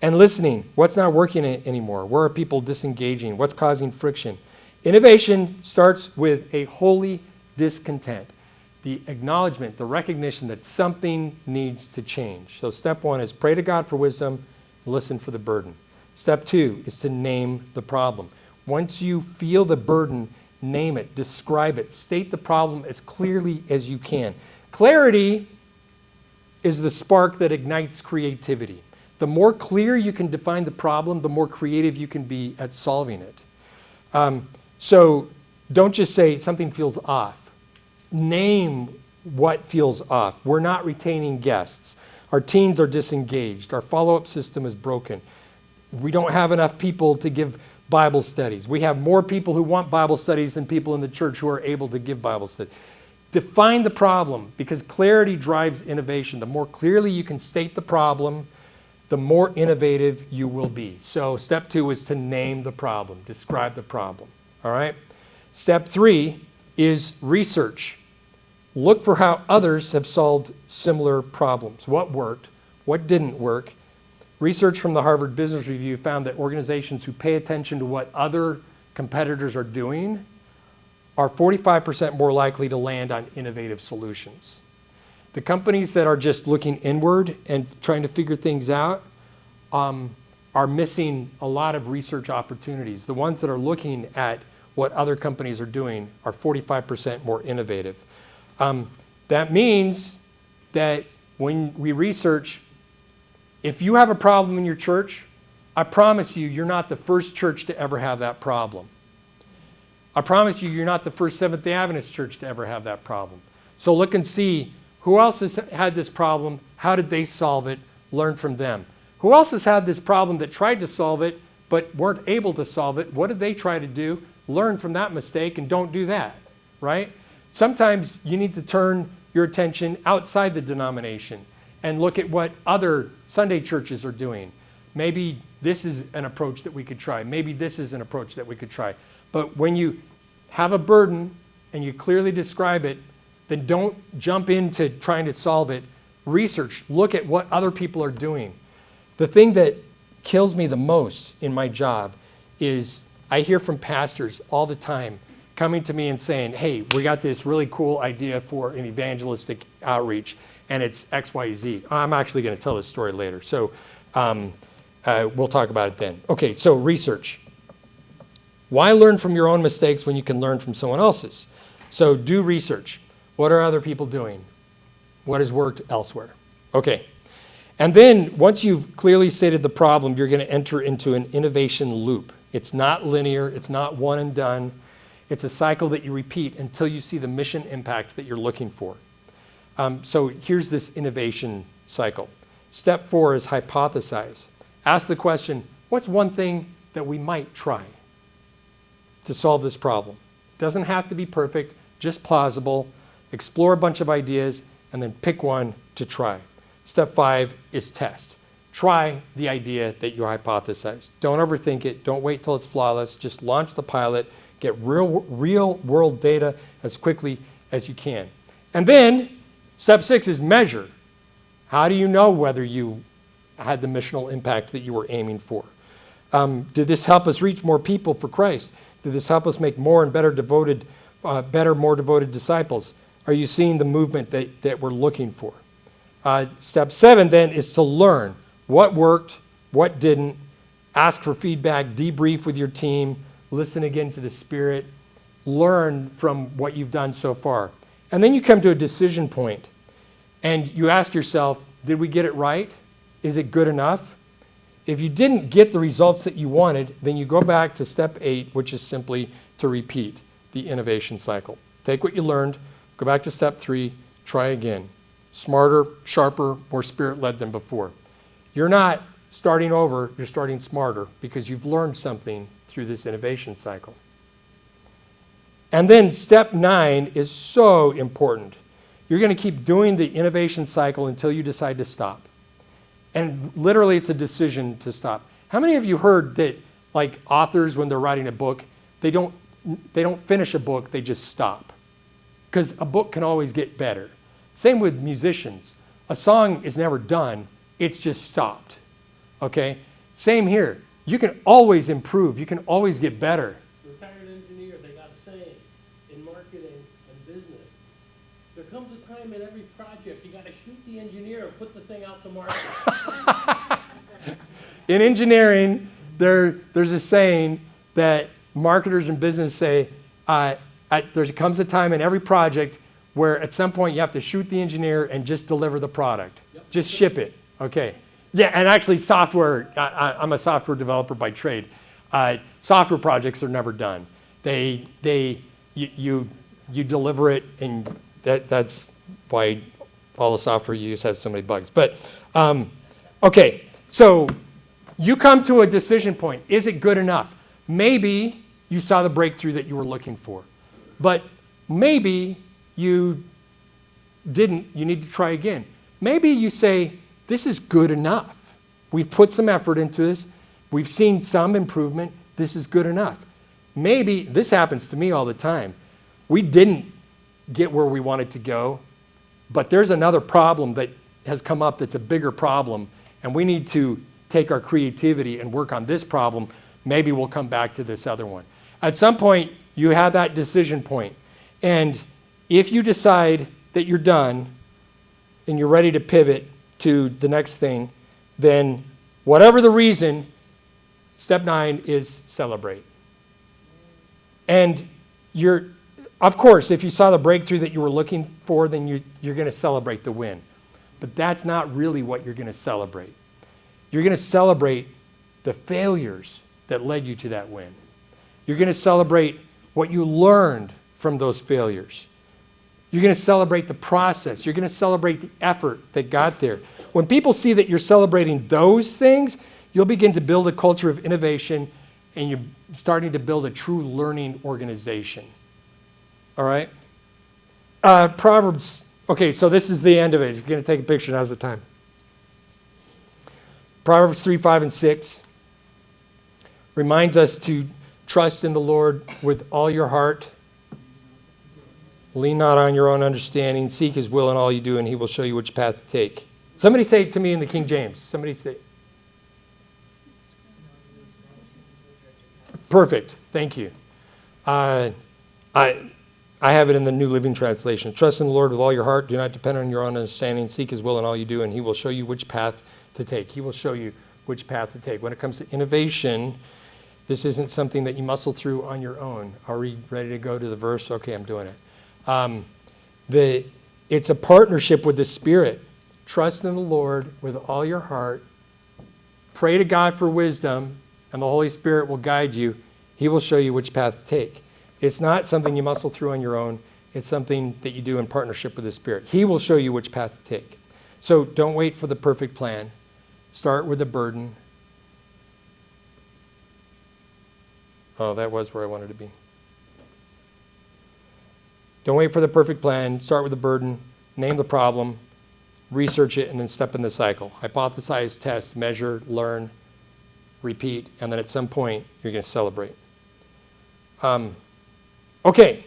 listening, what's not working anymore? Where are people disengaging? What's causing friction? Innovation starts with a holy discontent, the acknowledgement, the recognition that something needs to change. So step 1 is pray to God for wisdom, listen for the burden. Step 2 is to name the problem. Once you feel the burden, name it, describe it, state the problem as clearly as you can. Clarity is the spark that ignites creativity. The more clear you can define the problem, the more creative you can be at solving it. So don't just say something feels off. Name what feels off. We're not retaining guests. Our teens are disengaged. Our follow-up system is broken. We don't have enough people to give Bible studies. We have more people who want Bible studies than people in the church who are able to give Bible studies. Define the problem, because clarity drives innovation. The more clearly you can state the problem, the more innovative you will be. So step 2 is to name the problem, describe the problem. All right? Step 3 is research. Look for how others have solved similar problems. What worked? What didn't work? Research from the Harvard Business Review found that organizations who pay attention to what other competitors are doing are 45% more likely to land on innovative solutions. The companies that are just looking inward and trying to figure things out are missing a lot of research opportunities. The ones that are looking at what other companies are doing are 45% more innovative. That means that when we research, if you have a problem in your church, I promise you, you're not the first church to ever have that problem. I promise you, you're not the first Seventh-day Adventist church to ever have that problem. So look and see who else has had this problem, how did they solve it, Learn from them. Who else has had this problem that tried to solve it but weren't able to solve it? What did they try to do? Learn from that mistake and don't do that, right? Sometimes you need to turn your attention outside the denomination and look at what other Sunday churches are doing. Maybe this is an approach that we could try. Maybe this is an approach that we could try. But when you have a burden and you clearly describe it, then don't jump into trying to solve it. Research, look at what other people are doing. The thing that kills me the most in my job is I hear from pastors all the time coming to me and saying, hey, we got this really cool idea for an evangelistic outreach, and it's XYZ. I'm actually going to tell this story later, so we'll talk about it then. Okay, so research. Why learn from your own mistakes when you can learn from someone else's? So do research. What are other people doing? What has worked elsewhere? Okay. And then once you've clearly stated the problem, you're going to enter into an innovation loop. It's not linear. It's not one and done. It's a cycle that you repeat until you see the mission impact that you're looking for. So here's this innovation cycle. Step 4 is hypothesize. Ask the question, what's one thing that we might try to solve this problem? It doesn't have to be perfect, just plausible. Explore a bunch of ideas and then pick one to try. Step 5 is test. Try the idea that you hypothesized. Don't overthink it. Don't wait till it's flawless. Just launch the pilot. Get real world data as quickly as you can. And then step 6 is measure. How do you know whether you had the missional impact that you were aiming for? Did this help us reach more people for Christ? Did this help us make more and more devoted disciples? Are you seeing the movement that we're looking for? Step 7 then is to learn what worked, what didn't. Ask for feedback, debrief with your team, listen again to the Spirit, learn from what you've done so far. And then you come to a decision point and you ask yourself, did we get it right? Is it good enough? If you didn't get the results that you wanted, then you go back to step 8, which is simply to repeat the innovation cycle. Take what you learned, go back to step 3, try again. Smarter, sharper, more Spirit-led than before. You're not starting over, you're starting smarter because you've learned something through this innovation cycle. And then step 9 is so important. You're going to keep doing the innovation cycle until you decide to stop. And literally it's a decision to stop. How many of you heard that like authors when they're writing a book, they don't finish a book, they just stop? Because a book can always get better. Same with musicians. A song is never done, it's just stopped. Okay? Same here. You can always improve, you can always get better. Retired engineer, they got a saying in marketing and business. There comes a time in every project you got to shoot the engineer and put the thing out to market. In engineering, there's a saying that marketers in business say, there comes a time in every project where at some point you have to shoot the engineer and just deliver the product. Yep. Just ship it. Okay. Yeah, and actually software, I'm a software developer by trade. Software projects are never done. You deliver it, and that's why all the software you use has so many bugs. But, okay, so you come to a decision point. Is it good enough? Maybe you saw the breakthrough that you were looking for. But maybe you didn't. You need to try again. Maybe you say, this is good enough. We've put some effort into this. We've seen some improvement. This is good enough. Maybe, this happens to me all the time. We didn't get where we wanted to go, but there's another problem that has come up that's a bigger problem, and we need to take our creativity and work on this problem. Maybe we'll come back to this other one. At some point, you have that decision point. And if you decide that you're done and you're ready to pivot to the next thing, then whatever the reason, step 9 is celebrate. And of course, if you saw the breakthrough that you were looking for, then you're going to celebrate the win. But that's not really what you're going to celebrate. You're going to celebrate the failures that led you to that win. You're going to celebrate what you learned from those failures. You're going to celebrate the process. You're going to celebrate the effort that got there. when people see that you're celebrating those things, you'll begin to build a culture of innovation, and you're starting to build a true learning organization. All right? Proverbs. Okay, so this is the end of it. If you're going to take a picture, now's the time. Proverbs 3, 5, and 6 reminds us to trust in the Lord with all your heart. Lean not on your own understanding. Seek his will in all you do, and he will show you which path to take. Somebody say it to me in the King James. Somebody say. Perfect. Thank you. I have it in the New Living Translation. Trust in the Lord with all your heart. Do not depend on your own understanding. Seek his will in all you do, and he will show you which path to take. He will show you which path to take. When it comes to innovation, this isn't something that you muscle through on your own. Are we ready to go to the verse? Okay, I'm doing it. It's a partnership with the Spirit. Trust in the Lord with all your heart. Pray to God for wisdom, and the Holy Spirit will guide you. He will show you which path to take. It's not something you muscle through on your own. It's something that you do in partnership with the Spirit. He will show you which path to take. So don't wait for the perfect plan. Start with a burden. Oh, that was where I wanted to be. Don't wait for the perfect plan. Start with a burden. Name the problem. Research it, and then step in the cycle. Hypothesize, test, measure, learn, repeat, and then at some point, you're going to celebrate. Okay.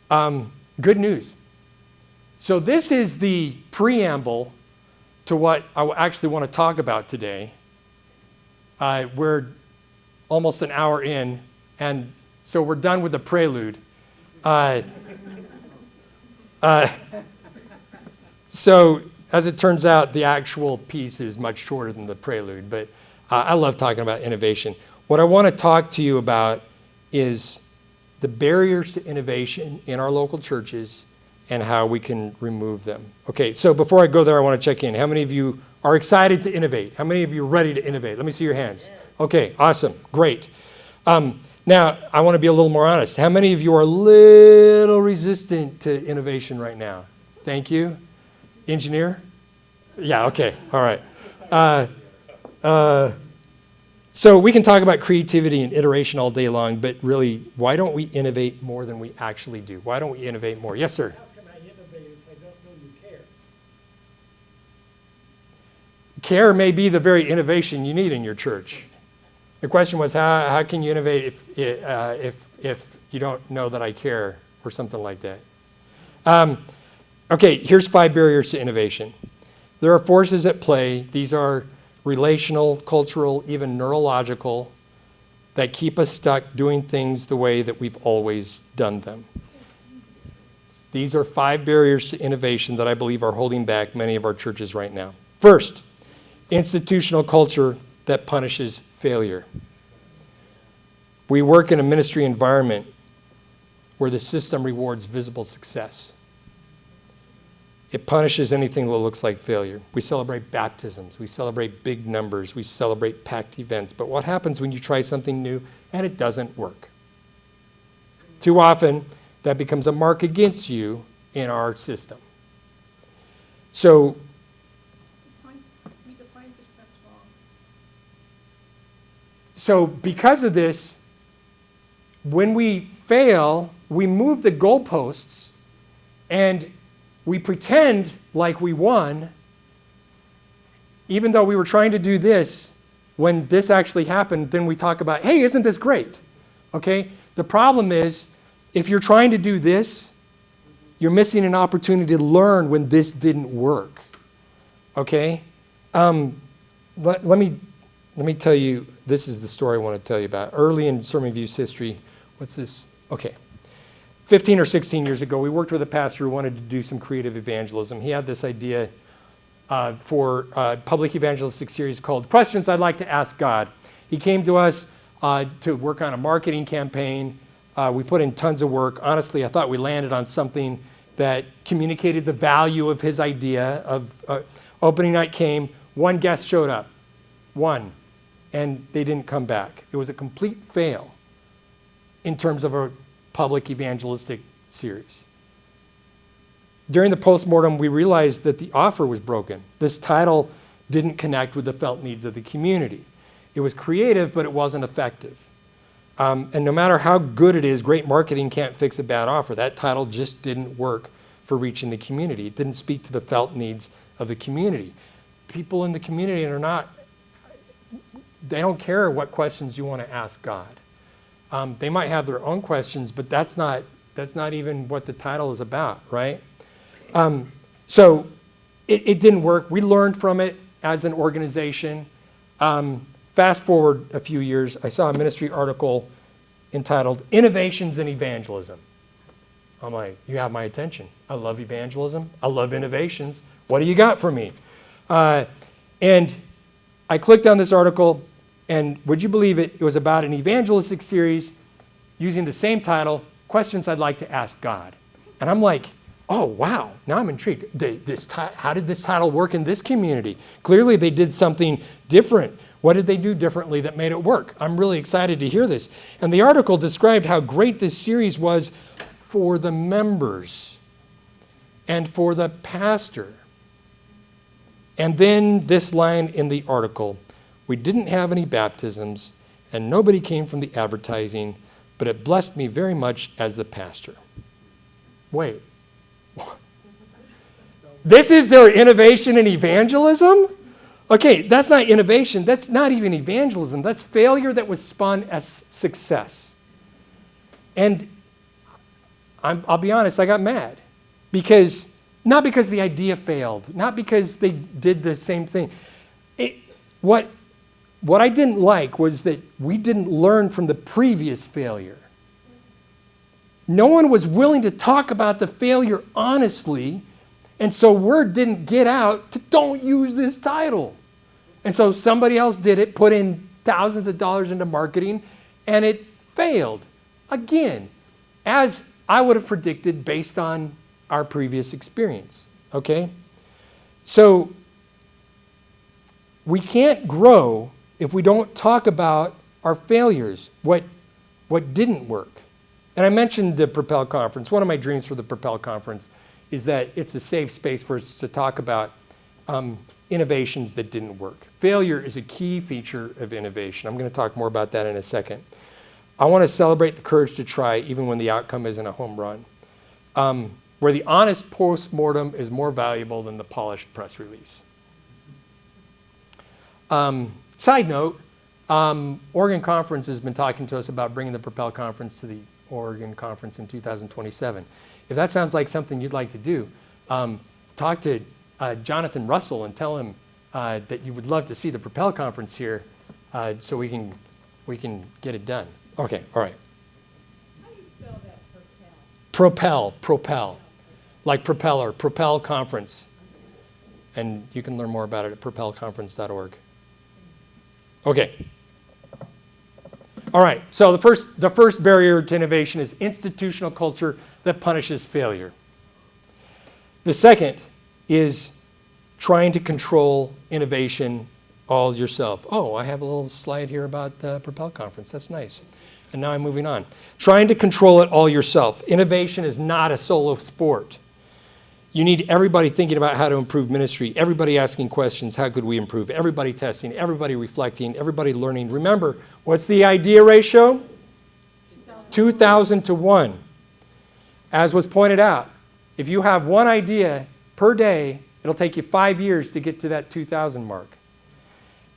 Good news. So this is the preamble to what I actually want to talk about today. We're almost an hour in, and so we're done with the prelude. So as it turns out, the actual piece is much shorter than the prelude, but I love talking about innovation. What I want to talk to you about is the barriers to innovation in our local churches and how we can remove them. Okay, so before I go there, I want to check in. How many of you are excited to innovate? How many of you are ready to innovate? Let me see your hands. Okay, awesome, great. Now, I want to be a little more honest. How many of you are a little resistant to innovation right now? Thank you. Engineer? Yeah, okay, all right. So we can talk about creativity and iteration all day long, but really, why don't we innovate more than we actually do? Why don't we innovate more? Yes, sir? How can I innovate if I don't know you care? Care may be the very innovation you need in your church. The question was, how can you innovate if you don't know that I care, or something like that? Okay, here's 5 barriers to innovation. There are forces at play. These are relational, cultural, even neurological, that keep us stuck doing things the way that we've always done them. These are 5 barriers to innovation that I believe are holding back many of our churches right now. First, institutional culture that punishes failure. We work in a ministry environment where the system rewards visible success. It punishes anything that looks like failure. We celebrate baptisms. We celebrate big numbers. We celebrate packed events. But what happens when you try something new and it doesn't work? Too often, that becomes a mark against you in our system. So, We define success wrong. so because of this, when we fail, we move the goalposts and we pretend like we won, even though we were trying to do this. When this actually happened, then we talk about, hey, isn't this great? Okay? The problem is, if you're trying to do this, you're missing an opportunity to learn when this didn't work. Okay? Let me tell you, this is the story I want to tell you about. Early in SermonView's history, what's this? Okay. 15 or 16 years ago, we worked with a pastor who wanted to do some creative evangelism. He had this idea for a public evangelistic series called Questions I'd Like to Ask God. He came to us to work on a marketing campaign. We put in tons of work. Honestly, I thought we landed on something that communicated the value of his idea of opening night came. One guest showed up. One. And they didn't come back. It was a complete fail in terms of a public evangelistic series. during the postmortem, we realized that the offer was broken. This title didn't connect with the felt needs of the community. It was creative, but it wasn't effective. And no matter how good it is, great marketing can't fix a bad offer. That title just didn't work for reaching the community. It didn't speak to the felt needs of the community. People in the community they don't care what questions you want to ask God. They might have their own questions, but that's not even what the title is about, right? So it didn't work. We learned from it as an organization. Fast forward a few years, I saw a ministry article entitled Innovations in Evangelism. I'm like, you have my attention. I love evangelism. I love innovations. What do you got for me? And I clicked on this article, and would you believe it? It was about an evangelistic series using the same title, Questions I'd Like to Ask God. And I'm like, oh, wow, now I'm intrigued. How did this title work in this community? Clearly they did something different. What did they do differently that made it work? I'm really excited to hear this. And the article described how great this series was for the members and for the pastor. And then this line in the article, we didn't have any baptisms and nobody came from the advertising, but it blessed me very much as the pastor. Wait. This is their innovation in evangelism? Okay, that's not innovation. That's not even evangelism. That's failure that was spun as success. And I'll be honest, I got mad. Not because the idea failed, not because they did the same thing. What I didn't like was that we didn't learn from the previous failure. No one was willing to talk about the failure honestly, and so word didn't get out to don't use this title. And so somebody else did it, put in thousands of dollars into marketing, and it failed. Again, as I would have predicted based on our previous experience, okay? So we can't grow if we don't talk about our failures, what didn't work. And I mentioned the Propel Conference. One of my dreams for the Propel Conference is that it's a safe space for us to talk about innovations that didn't work. Failure is a key feature of innovation. I'm going to talk more about that in a second. I want to celebrate the courage to try even when the outcome isn't a home run. Where the honest postmortem is more valuable than the polished press release. Side note, Oregon Conference has been talking to us about bringing the Propel Conference to the Oregon Conference in 2027. If that sounds like something you'd like to do, talk to Jonathan Russell and tell him that you would love to see the Propel Conference here so we can get it done. Okay, all right. How do you spell that, Propel. Like propeller, Propel Conference. And you can learn more about it at propelconference.org. Okay. All right, so the first barrier to innovation is institutional culture that punishes failure. The second is trying to control innovation all yourself. Oh, I have a little slide here about the Propel Conference. That's nice. And now I'm moving on. Trying to control it all yourself. Innovation is not a solo sport. You need everybody thinking about how to improve ministry, everybody asking questions, how could we improve, everybody testing, everybody reflecting, everybody learning. Remember, what's the idea ratio? 2,000 to 1. As was pointed out, if you have one idea per day, it'll take you 5 years to get to that 2,000 mark.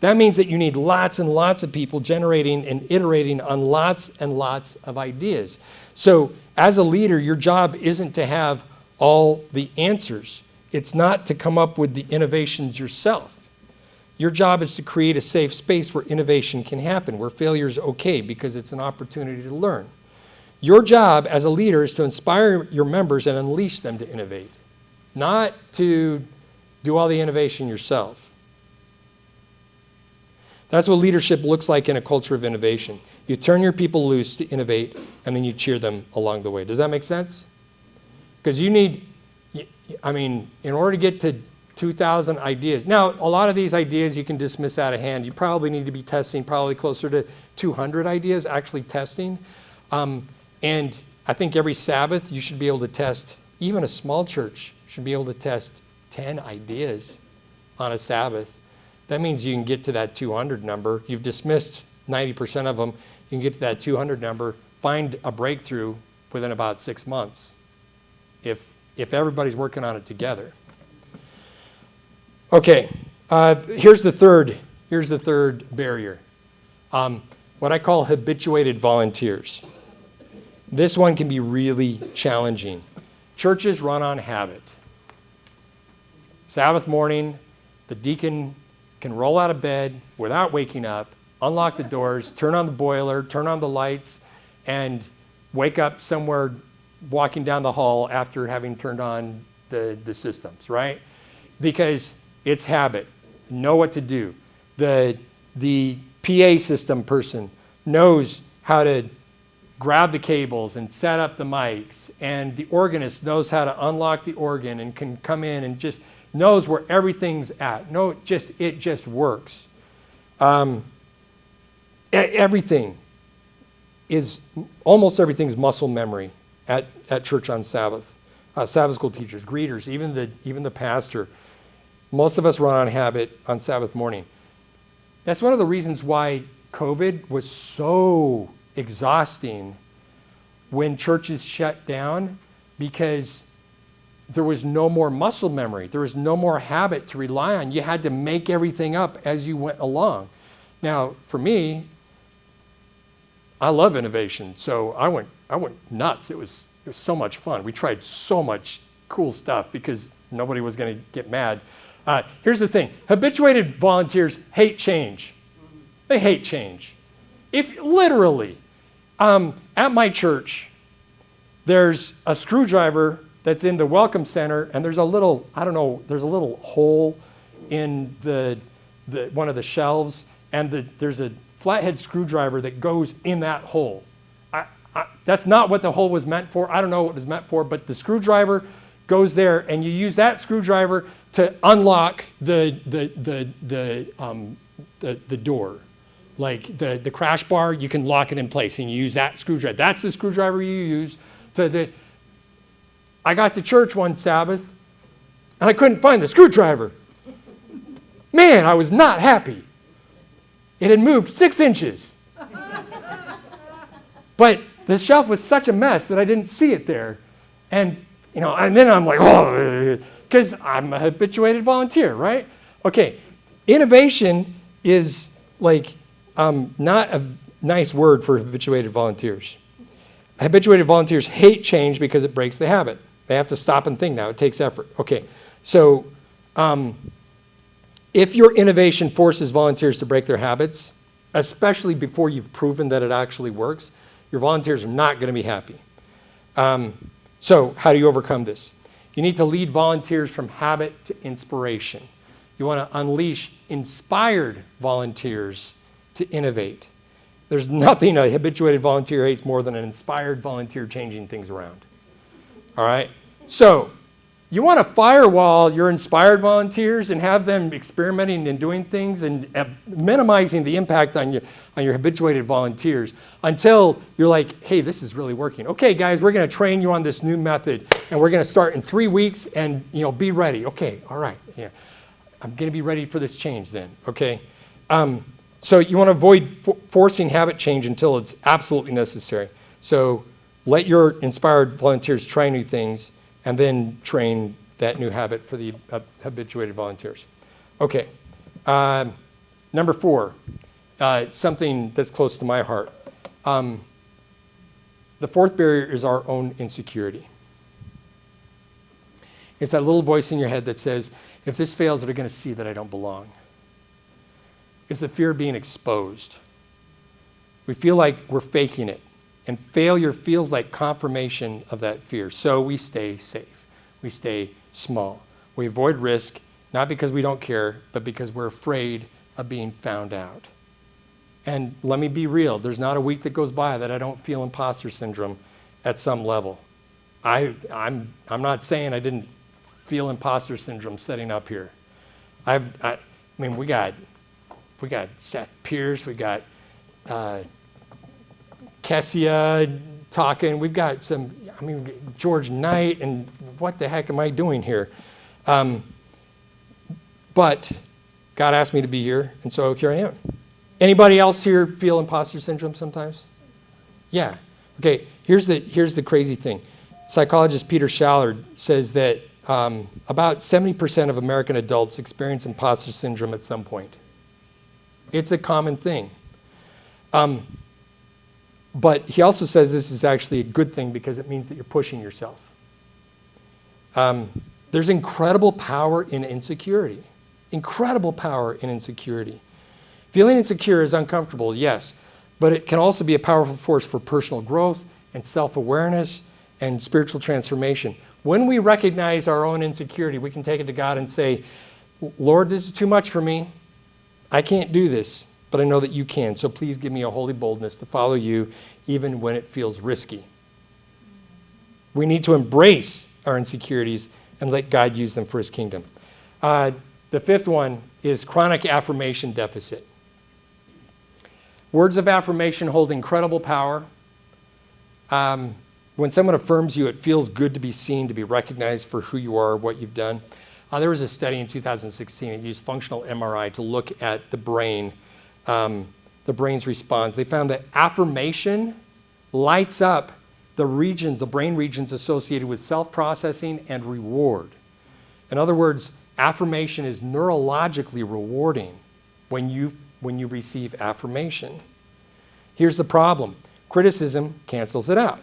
That means that you need lots and lots of people generating and iterating on lots and lots of ideas. So as a leader, your job isn't to have all the answers. It's not to come up with the innovations yourself. Your job is to create a safe space where innovation can happen, where failure is okay because it's an opportunity to learn. Your job as a leader is to inspire your members and unleash them to innovate, not to do all the innovation yourself. That's what leadership looks like in a culture of innovation. You turn your people loose to innovate, and then you cheer them along the way. Does that make sense? Because you need, in order to get to 2,000 ideas. Now, a lot of these ideas you can dismiss out of hand. You probably need to be testing probably closer to 200 ideas, actually testing. And I think every Sabbath you should be able to test, even a small church, should be able to test 10 ideas on a Sabbath. That means you can get to that 200 number. You've dismissed 90% of them. You can get to that 200 number, find a breakthrough within about 6 months if everybody's working on it together. Okay, here's the third barrier. What I call habituated volunteers. This one can be really challenging. Churches run on habit. Sabbath morning, the deacon can roll out of bed without waking up, unlock the doors, turn on the boiler, turn on the lights, and wake up somewhere walking down the hall after having turned on the systems, right? Because it's habit. Know what to do. The PA system person knows how to grab the cables and set up the mics, and the organist knows how to unlock the organ and can come in and just knows where everything's at. No, it just works. Almost everything's muscle memory at church on Sabbath. Sabbath school teachers, greeters, even the pastor. Most of us run on habit on Sabbath morning. That's one of the reasons why COVID was so exhausting when churches shut down, because there was no more muscle memory. There was no more habit to rely on. You had to make everything up as you went along. Now, for me, I love innovation, so I went nuts. It was so much fun. We tried so much cool stuff because nobody was going to get mad. Here's the thing. Habituated volunteers hate change. They hate change. If literally, at my church, there's a screwdriver that's in the welcome center, and there's a little hole in the one of the shelves, and there's a flathead screwdriver that goes in that hole. That's not what the hole was meant for. I don't know what it was meant for, but the screwdriver goes there, and you use that screwdriver to unlock the door. Like the crash bar, you can lock it in place, and you use that screwdriver. That's the screwdriver you use I got to church one Sabbath, and I couldn't find the screwdriver. Man, I was not happy. It had moved 6 inches. But the shelf was such a mess that I didn't see it there. And then I'm like, oh, because I'm a habituated volunteer, right? Okay, innovation is like not a nice word for habituated volunteers. Habituated volunteers hate change because it breaks the habit. They have to stop and think now. It takes effort. Okay, so if your innovation forces volunteers to break their habits, especially before you've proven that it actually works, your volunteers are not going to be happy. So how do you overcome this? You need to lead volunteers from habit to inspiration. You want to unleash inspired volunteers to innovate. There's nothing a habituated volunteer hates more than an inspired volunteer changing things around. All right? So you want to firewall your inspired volunteers and have them experimenting and doing things and minimizing the impact on your habituated volunteers until you're like, hey, this is really working. Okay, guys, we're going to train you on this new method, and we're going to start in 3 weeks, and be ready. Okay, all right. Yeah, I'm going to be ready for this change then. Okay. So you want to avoid forcing habit change until it's absolutely necessary. So let your inspired volunteers try new things and then train that new habit for the habituated volunteers. Okay. Number 4, something that's close to my heart. The 4th barrier is our own insecurity. It's that little voice in your head that says, if this fails, they're going to see that I don't belong. It's the fear of being exposed. We feel like we're faking it, and failure feels like confirmation of that fear. So we stay safe. We stay small. We avoid risk, not because we don't care, but because we're afraid of being found out. And let me be real, there's not a week that goes by that I don't feel imposter syndrome at some level. I'm not saying I didn't feel imposter syndrome setting up here. We got Seth Pierce, we got Kessia talking, we've got George Knight and what the heck am I doing here? But God asked me to be here, and so here I am. Anybody else here feel imposter syndrome sometimes? Yeah. Okay, here's the crazy thing. Psychologist Peter Shallard says that about 70% of American adults experience imposter syndrome at some point. It's a common thing. But he also says this is actually a good thing because it means that you're pushing yourself. There's incredible power in insecurity. Incredible power in insecurity. Feeling insecure is uncomfortable, yes, but it can also be a powerful force for personal growth and self-awareness and spiritual transformation. When we recognize our own insecurity, we can take it to God and say, Lord, this is too much for me. I can't do this, but I know that you can. So please give me a holy boldness to follow you even when it feels risky. We need to embrace our insecurities and let God use them for his kingdom. The fifth one is chronic affirmation deficit. Words of affirmation hold incredible power. When someone affirms you, it feels good to be seen, to be recognized for who you are, what you've done. There was a study in 2016 that used functional MRI to look at the brain, the brain's response. They found that affirmation lights up the brain regions associated with self-processing and reward. In other words, affirmation is neurologically rewarding when you receive affirmation. Here's the problem. Criticism cancels it out.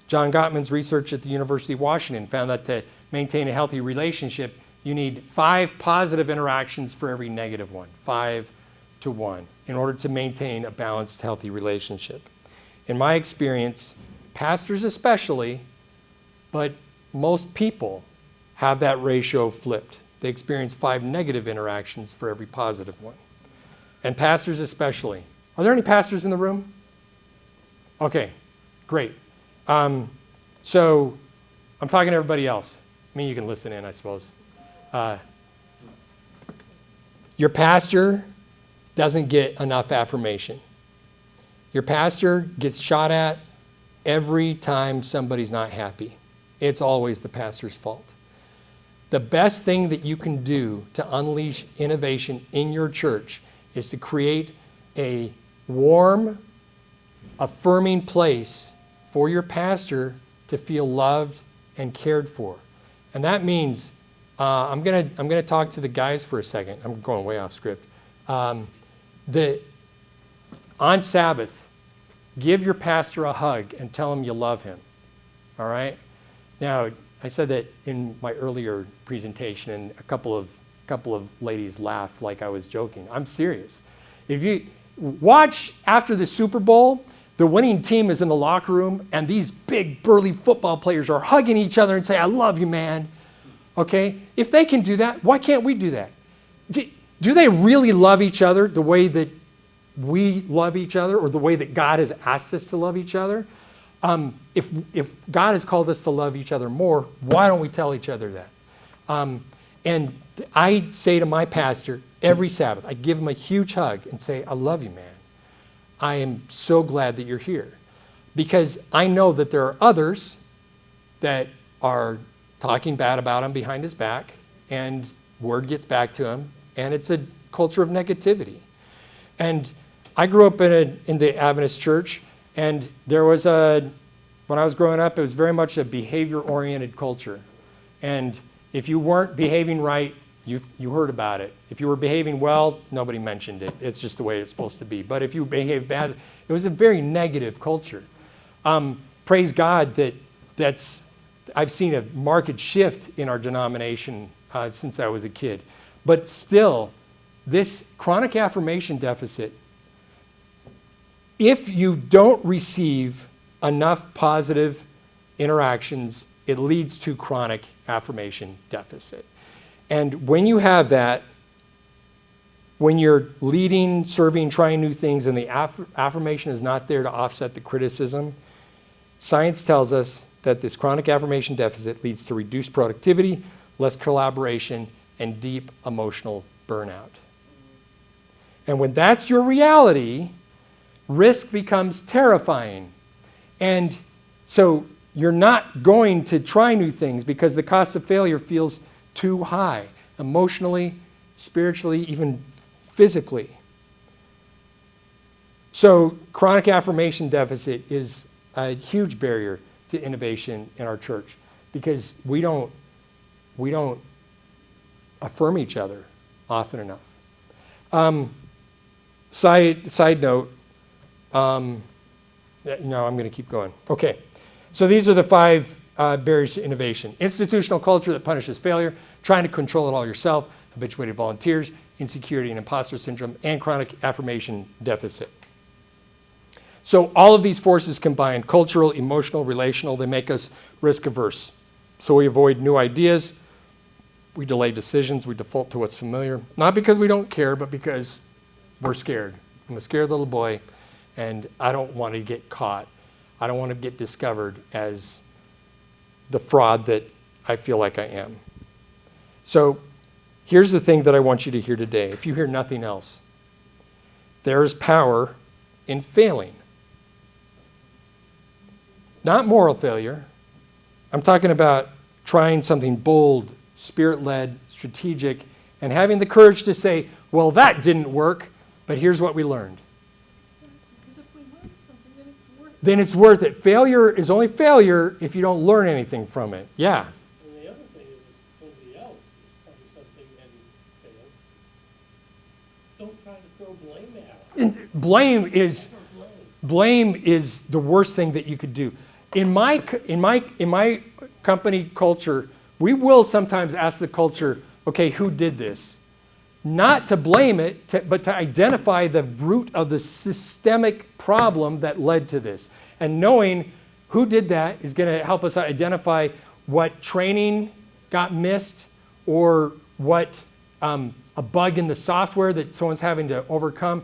John Gottman's research at the University of Washington found that to maintain a healthy relationship, you need 5 positive interactions for every negative one, 5 to 1, in order to maintain a balanced, healthy relationship. In my experience, pastors especially, but most people have that ratio flipped. They experience 5 negative interactions for every positive one. And pastors especially. Are there any pastors in the room? Okay, great. So I'm talking to everybody else. I mean, you can listen in, I suppose. Your pastor doesn't get enough affirmation. Your pastor gets shot at every time somebody's not happy. It's always the pastor's fault. The best thing that you can do to unleash innovation in your church is to create a warm, affirming place for your pastor to feel loved and cared for. And that means, I'm gonna talk to the guys for a second. I'm going way off script. On Sabbath, give your pastor a hug and tell him you love him. All right? Now, I said that in my earlier presentation, and a couple of ladies laughed like I was joking. I'm serious. If you watch after the Super Bowl, the winning team is in the locker room, and these big, burly football players are hugging each other and say, I love you, man. Okay? If they can do that, why can't we do that? Do they really love each other the way that we love each other, or the way that God has asked us to love each other? If God has called us to love each other more, why don't we tell each other that? And I say to my pastor every Sabbath, I give him a huge hug and say, I love you, man. I am so glad that you're here. Because I know that there are others that are talking bad about him behind his back, and word gets back to him, and it's a culture of negativity. And I grew up in the Adventist church, and there was when I was growing up, it was very much a behavior-oriented culture. And if you weren't behaving right, you heard about it. If you were behaving well, nobody mentioned it. It's just the way it's supposed to be. But if you behaved bad, it was a very negative culture. Praise God that's I've seen a marked shift in our denomination since I was a kid. But still, this chronic affirmation deficit, if you don't receive enough positive interactions, it leads to chronic affirmation deficit. And when you have that, when you're leading, serving, trying new things, and the affirmation is not there to offset the criticism, science tells us that this chronic affirmation deficit leads to reduced productivity, less collaboration, and deep emotional burnout. And when that's your reality, risk becomes terrifying. And so you're not going to try new things because the cost of failure feels too high, emotionally, spiritually, even physically. So chronic affirmation deficit is a huge barrier to innovation in our church because we don't affirm each other often enough. Side note, no, I'm going to keep going. Okay, so these are the 5 barriers to innovation. Institutional culture that punishes failure, trying to control it all yourself, habituated volunteers, insecurity and imposter syndrome, and chronic affirmation deficit. So all of these forces combined, cultural, emotional, relational, they make us risk averse. So we avoid new ideas, we delay decisions, we default to what's familiar, not because we don't care, but because we're scared. I'm a scared little boy, and I don't want to get caught. I don't want to get discovered as the fraud that I feel like I am. So here's the thing that I want you to hear today. If you hear nothing else, there is power in failing. Not moral failure. I'm talking about trying something bold, spirit-led, strategic, and having the courage to say, well, that didn't work, but here's what we learned. Because if we learn something, then it's worth it. Then it's worth it. Failure is only failure if you don't learn anything from it. Yeah. And the other thing is, if somebody else is trying something and fails, don't try to throw blame at them. And blame is the worst thing that you could do. In my company culture, we will sometimes ask the culture, okay, who did this? Not to blame it, but to identify the root of the systemic problem that led to this. And knowing who did that is going to help us identify what training got missed or what a bug in the software that someone's having to overcome.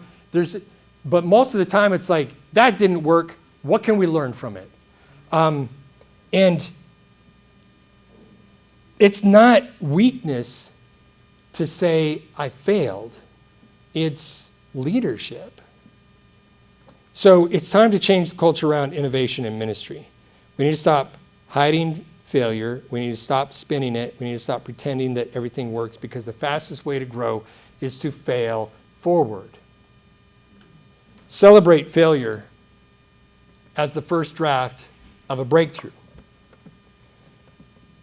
But most of the time it's like, that didn't work. What can we learn from it? And it's not weakness to say, I failed. It's leadership. So it's time to change the culture around innovation in ministry. We need to stop hiding failure. We need to stop spinning it. We need to stop pretending that everything works, because the fastest way to grow is to fail forward. Celebrate failure as the first draft of a breakthrough.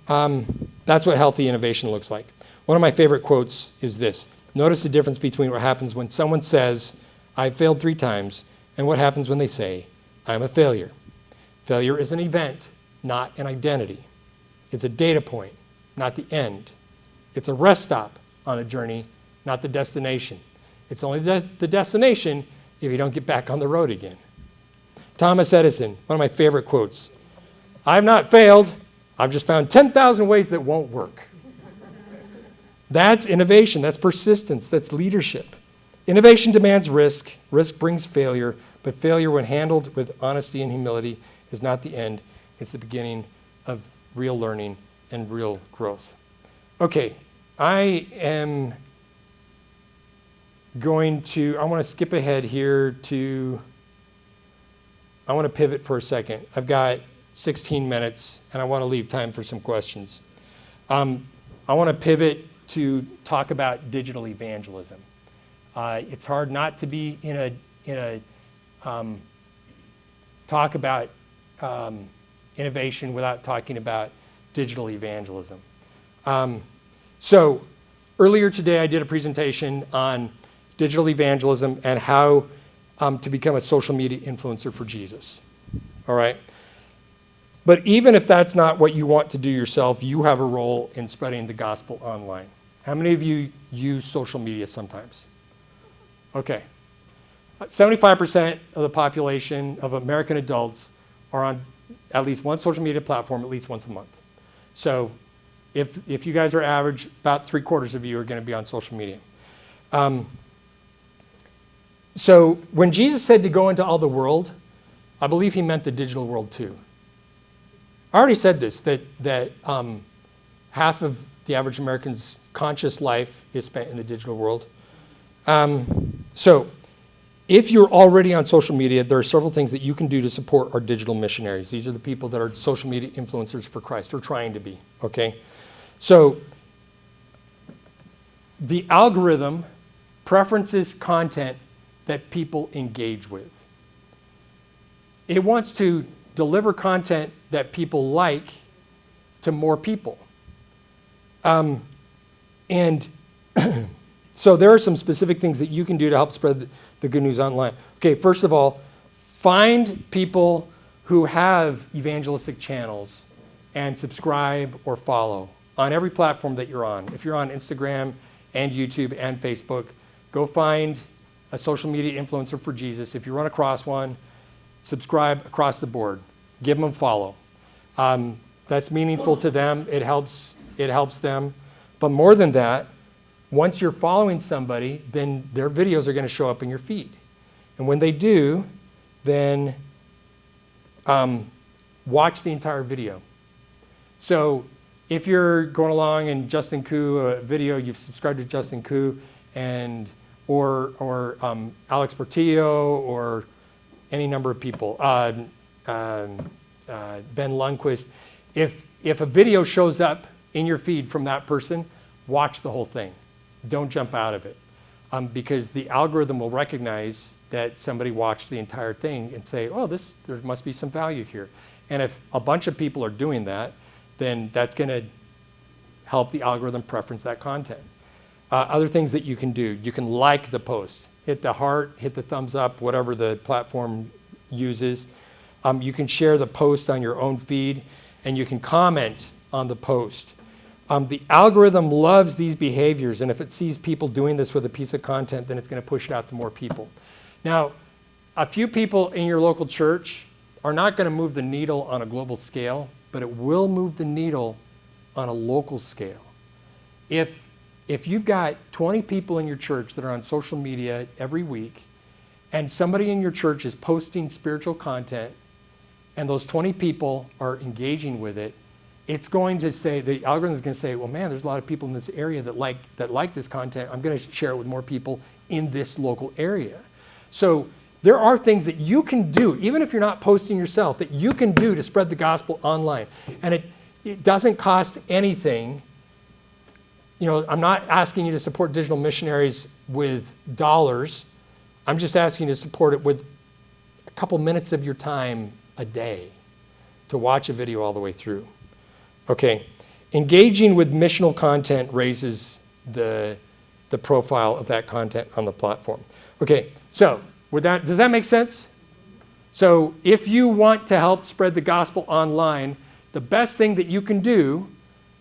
That's what healthy innovation looks like. One of my favorite quotes is this: notice the difference between what happens when someone says, I failed 3 times, and what happens when they say, I'm a failure. Failure is an event, not an identity. It's a data point, not the end. It's a rest stop on a journey, not the destination. It's only the destination if you don't get back on the road again. Thomas Edison, one of my favorite quotes: I've not failed, I've just found 10,000 ways that won't work. That's innovation, that's persistence, that's leadership. Innovation demands risk, risk brings failure, but failure, when handled with honesty and humility, is not the end, it's the beginning of real learning and real growth. Okay, I want to skip ahead here I want to pivot for a second. I've got 16 minutes, and I want to leave time for some questions. I want to pivot to talk about digital evangelism. It's hard not to be in a talk about innovation without talking about digital evangelism. So earlier today, I did a presentation on digital evangelism and how to become a social media influencer for Jesus. All right? But even if that's not what you want to do yourself, you have a role in spreading the gospel online. How many of you use social media sometimes? Okay. 75% of the population of American adults are on at least one social media platform at least once a month. So if you guys are average, about 3/4 of you are going to be on social media. So when Jesus said to go into all the world, I believe he meant the digital world too. I already said this, that half of the average American's conscious life is spent in the digital world. So If you're already on social media, there are several things that you can do to support our digital missionaries. These are the people that are social media influencers for Christ, or trying to be, okay? So the algorithm preferences content that people engage with. It wants to deliver content that people like to more people. And so there are some specific things that you can do to help spread the good news online. Okay, first of all, find people who have evangelistic channels and subscribe or follow on every platform that you're on. If you're on Instagram and YouTube and Facebook, go find a social media influencer for Jesus. If you run across one, subscribe across the board. Give them a follow. That's meaningful to them. It helps them. But more than that, once you're following somebody, then their videos are going to show up in your feed. And when they do, then watch the entire video. So if you're going along and Justin Koo, a video, you've subscribed to Justin Koo, or Alex Portillo, or any number of people, Ben Lundquist, if a video shows up in your feed from that person, watch the whole thing. Don't jump out of it, because the algorithm will recognize that somebody watched the entire thing and say, oh, there must be some value here. And if a bunch of people are doing that, then that's going to help the algorithm preference that content. Other things that you can do, you can like the post, hit the heart, hit the thumbs up, whatever the platform uses. You can share the post on your own feed, and you can comment on the post. The algorithm loves these behaviors, and if it sees people doing this with a piece of content, then it's going to push it out to more people. Now, a few people in your local church are not going to move the needle on a global scale, but it will move the needle on a local scale. If you've got 20 people in your church that are on social media every week, and somebody in your church is posting spiritual content, and those 20 people are engaging with it, it's going to say, the algorithm is going to say, well, man, there's a lot of people in this area that like this content. I'm going to share it with more people in this local area. So there are things that you can do, even if you're not posting yourself, that you can do to spread the gospel online. And it doesn't cost anything. You know, I'm not asking you to support digital missionaries with dollars. I'm just asking you to support it with a couple minutes of your time a day to watch a video all the way through. Okay, engaging with missional content raises the profile of that content on the platform. Okay, so does that make sense? So if you want to help spread the gospel online, the best thing that you can do,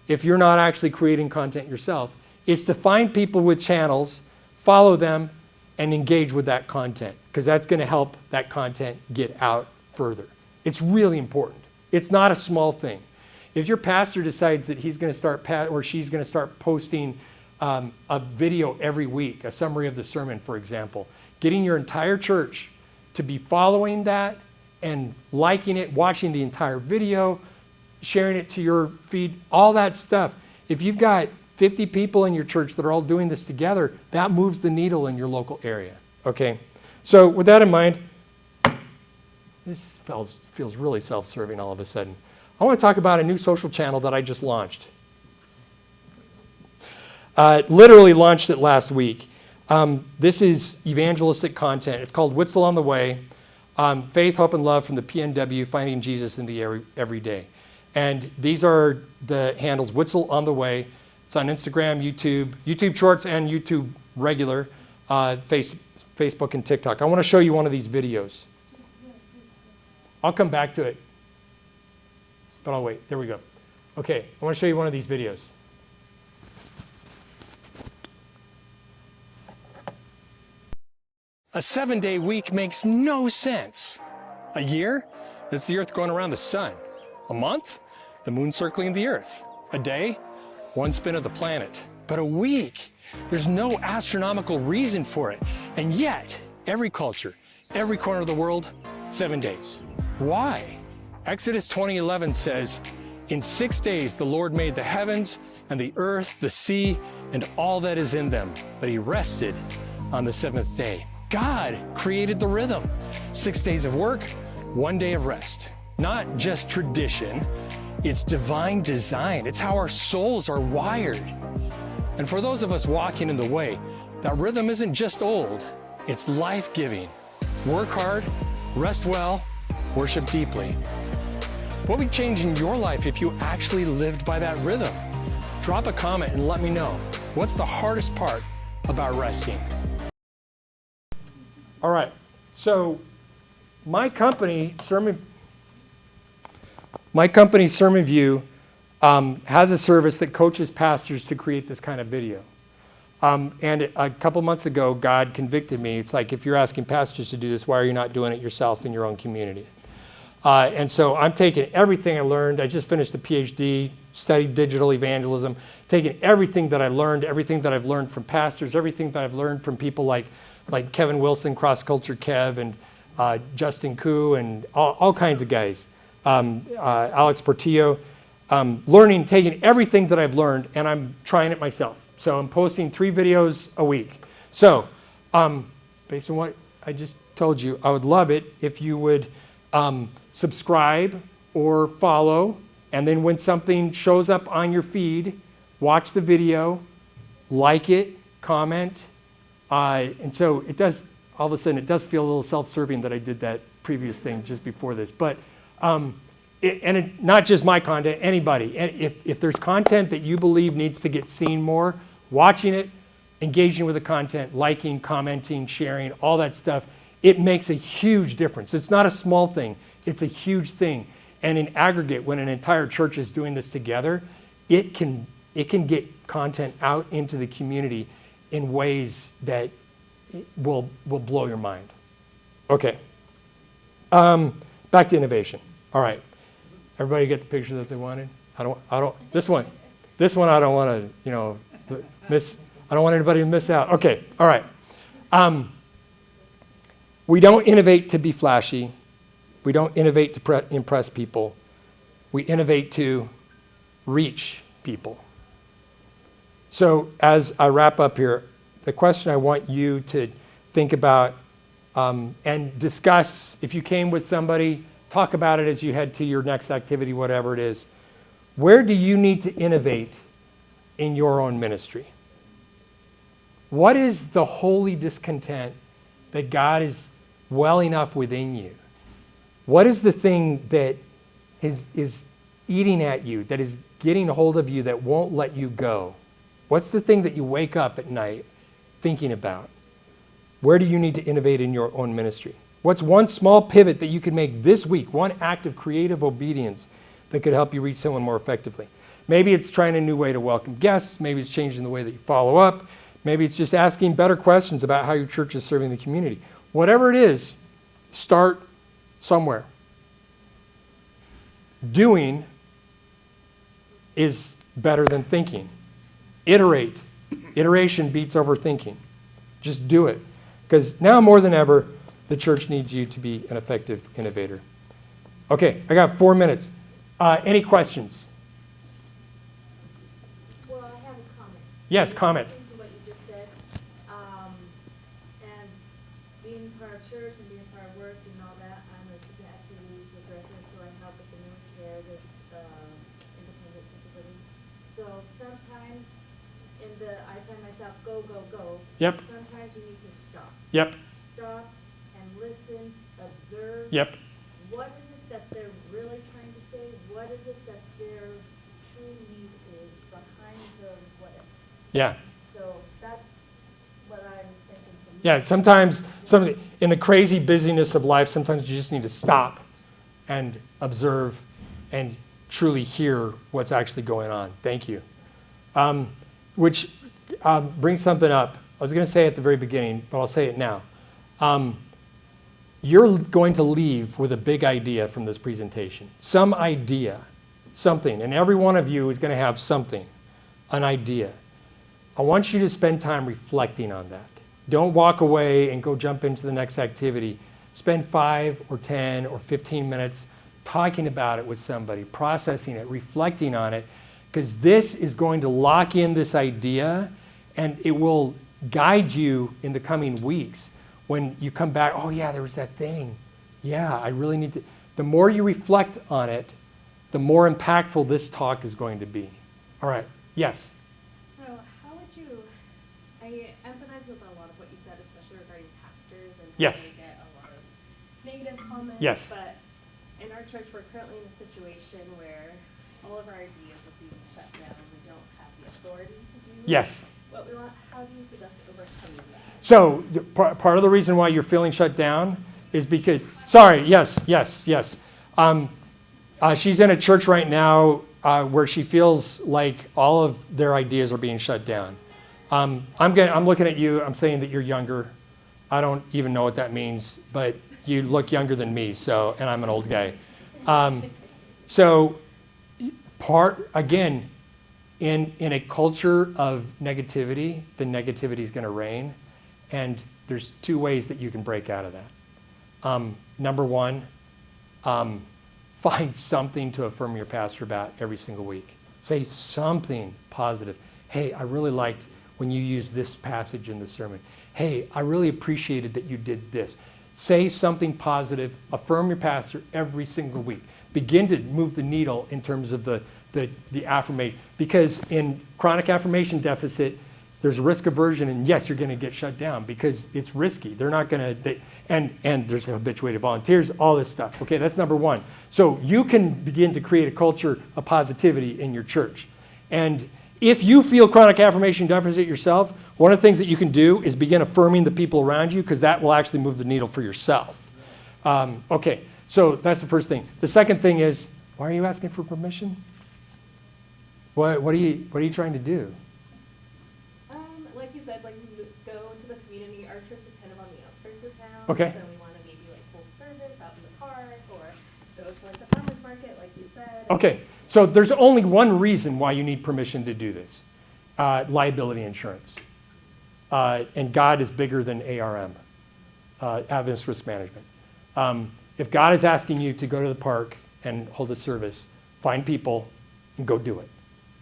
if you're not actually creating content yourself, is to find people with channels, follow them, and engage with that content, because that's going to help that content get out further. It's really important. It's not a small thing. If your pastor decides that he's going to start, or she's going to start posting a video every week, a summary of the sermon, for example, getting your entire church to be following that and liking it, watching the entire video, sharing it to your feed, all that stuff. If you've got 50 people in your church that are all doing this together, that moves the needle in your local area. Okay? So with that in mind, this feels really self-serving all of a sudden. I want to talk about a new social channel that I just launched. Literally launched it last week. This is evangelistic content. It's called Witzel on the Way. Faith, Hope, and Love from the PNW, Finding Jesus in the Everyday. And these are the handles, Witzel on the Way. It's on Instagram, YouTube Shorts, and YouTube regular, Facebook and TikTok. I want to show you one of these videos. I'll come back to it. But I'll wait. There we go. Okay, I want to show you one of these videos. A 7-day week makes no sense. A year? It's the Earth going around the sun. A month? The moon circling the Earth. A day? One spin of the planet. But a week? There's no astronomical reason for it. And yet, every culture, every corner of the world, 7 days. Why? Exodus 20:11 says, "In 6 days the Lord made the heavens and the earth, the sea, and all that is in them. But he rested on the seventh day." God created the rhythm. 6 days of work, 1 day of rest. Not just tradition, it's divine design. It's how our souls are wired. And for those of us walking in the way, that rhythm isn't just old, it's life-giving. Work hard, rest well, worship deeply. What would change in your life if you actually lived by that rhythm? Drop a comment and let me know. What's the hardest part about resting? All right, so my company, SermonView, has a service that coaches pastors to create this kind of video. And a couple months ago, God convicted me. It's like, if you're asking pastors to do this, why are you not doing it yourself in your own community? And so I'm taking everything I learned. I just finished a PhD, studied digital evangelism, taking everything that I learned, everything that I've learned from pastors, everything that I've learned from people like Kevin Wilson, Cross Culture Kev, and Justin Koo, and all kinds of guys, Alex Portillo, taking everything that I've learned, and I'm trying it myself. So I'm posting 3 videos a week. So based on what I just told you, I would love it if you would subscribe or follow, and then when something shows up on your feed, watch the video, like it, comment, and so it does, all of a sudden it does feel a little self-serving that I did that previous thing just before this. But not just my content, anybody. And if there's content that you believe needs to get seen more, watching it, engaging with the content, liking, commenting, sharing, all that stuff, it makes a huge difference. It's not a small thing, it's a huge thing. And in aggregate, when an entire church is doing this together, it can get content out into the community in ways that will blow your mind. Okay. Back to innovation. All right. Everybody get the picture that they wanted? This one I don't want to, miss. I don't want anybody to miss out. Okay. All right. We don't innovate to be flashy. We don't innovate to impress people. We innovate to reach people. So as I wrap up here, the question I want you to think about and discuss, if you came with somebody, talk about it as you head to your next activity, whatever it is. Where do you need to innovate in your own ministry? What is the holy discontent that God is welling up within you? What is the thing that is eating at you, that is getting a hold of you, that won't let you go? What's the thing that you wake up at night thinking about? Where do you need to innovate in your own ministry? What's one small pivot that you can make this week, one act of creative obedience that could help you reach someone more effectively? Maybe it's trying a new way to welcome guests. Maybe it's changing the way that you follow up. Maybe it's just asking better questions about how your church is serving the community. Whatever it is, start somewhere. Doing is better than thinking. Iterate. Iteration beats overthinking. Just do it. Because now more than ever, the church needs you to be an effective innovator. Okay, I got 4 minutes. Any questions? Well, I have a comment. Yes, comment. To what you just said, and being part of church and being part of work and all that, I'm a student activities director, so I help with the new care, this independent disability. So sometimes I find myself go. Yep. Sometimes you need to stop. Yep. Stop and listen, observe. Yep. What is it that they're really trying to say? What is it that their true need is behind the whatever? Yeah. So that's what I'm thinking from Yeah, sometimes in the crazy busyness of life, sometimes you just need to stop and observe and truly hear what's actually going on. Thank you. Which brings something up. I was going to say it at the very beginning, but I'll say it now. You're going to leave with a big idea from this presentation. Some idea, something, and every one of you is going to have something, an idea. I want you to spend time reflecting on that. Don't walk away and go jump into the next activity. Spend 5 or 10 or 15 minutes talking about it with somebody, processing it, reflecting on it, because this is going to lock in this idea, and it will guide you in the coming weeks when you come back, oh yeah, there was that thing. Yeah, I really need to. The more you reflect on it, the more impactful this talk is going to be. All right, yes? So how would you, I empathize with a lot of what you said, especially regarding pastors and how Yes. they get a lot of negative comments. Yes. But in our church, we're currently in a situation where all of our ideas are being shut down. We don't have the authority to do Yes. what we want. How do you suggest overcoming that? So part of the reason why you're feeling shut down is because, sorry, yes. She's in a church right now where she feels like all of their ideas are being shut down. I'm looking at you, I'm saying that you're younger. I don't even know what that means, but you look younger than me, and I'm an old guy. Again, in a culture of negativity, the negativity is going to reign, and there's two ways that you can break out of that. Number one, find something to affirm your pastor about every single week. Say something positive. Hey, I really liked when you used this passage in the sermon. Hey, I really appreciated that you did this. Say something positive. Affirm your pastor every single week. Begin to move the needle in terms of the affirmation. Because in chronic affirmation deficit, there's a risk aversion, and yes, you're going to get shut down because it's risky. They're not going to, and there's habituated volunteers, all this stuff. Okay, that's number one. So you can begin to create a culture of positivity in your church. And if you feel chronic affirmation deficit yourself, one of the things that you can do is begin affirming the people around you, because that will actually move the needle for yourself. Okay, so that's the first thing. The second thing is, why are you asking for permission? What are you trying to do? Like you said, like we go to the community. Our church is kind of on the outskirts of town. Okay. So we want to maybe like full service out in the park or go to like the farmer's market, like you said. Okay, so there's only one reason why you need permission to do this. Liability insurance. And God is bigger than ARM, Adventist Risk Management. If God is asking you to go to the park and hold a service, find people and go do it.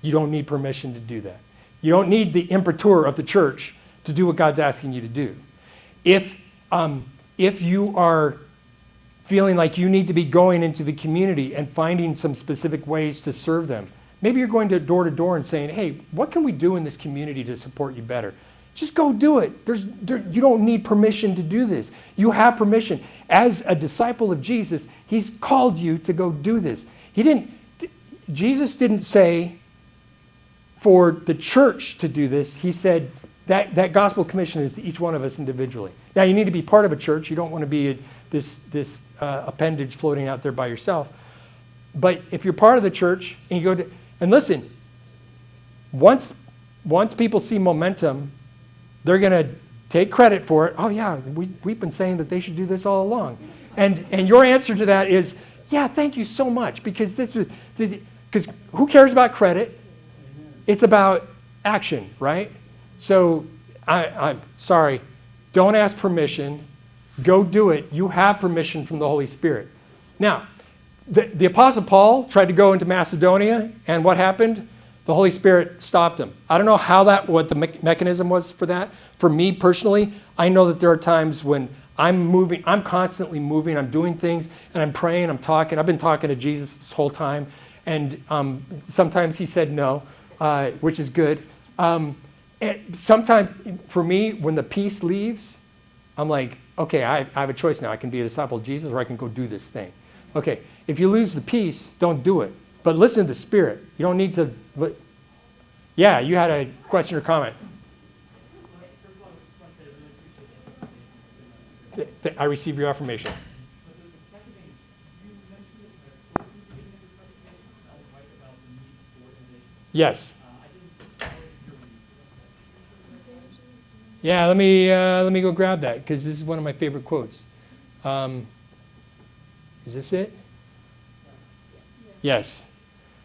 You don't need permission to do that. You don't need the imprimatur of the church to do what God's asking you to do. If you are feeling like you need to be going into the community and finding some specific ways to serve them, maybe you're going to door and saying, hey, what can we do in this community to support you better? Just go do it. You don't need permission to do this. You have permission. As a disciple of Jesus, he's called you to go do this. Jesus didn't say for the church to do this. He said that gospel commission is to each one of us individually. Now, you need to be part of a church. You don't want to be this appendage floating out there by yourself. But if you're part of the church and you go to, and listen, once people see momentum, they're going to take credit for it. Oh yeah, we've been saying that they should do this all along. And your answer to that is, yeah, thank you so much, because because who cares about credit? It's about action, right? So I'm sorry, don't ask permission. Go do it. You have permission from the Holy Spirit. Now, the Apostle Paul tried to go into Macedonia, and what happened? The Holy Spirit stopped him. I don't know what the mechanism was for that. For me personally, I know that there are times when I'm moving, I'm constantly moving, I'm doing things, and I'm praying, I'm talking. I've been talking to Jesus this whole time, and sometimes he said no, which is good. Sometimes, for me, when the peace leaves, I'm like, okay, I have a choice now. I can be a disciple of Jesus, or I can go do this thing. Okay, if you lose the peace, don't do it. But listen to the Spirit. You don't need to. Yeah, you had a question or comment. First of all, I just want to say I really appreciate the I receive your affirmation. But the second thing, you mentioned that towards the beginning of this presentation, I was right about the need for innovation. Yes. I didn't follow your lead. Yeah, let me go grab that, because this is one of my favorite quotes. Is this it? Yes.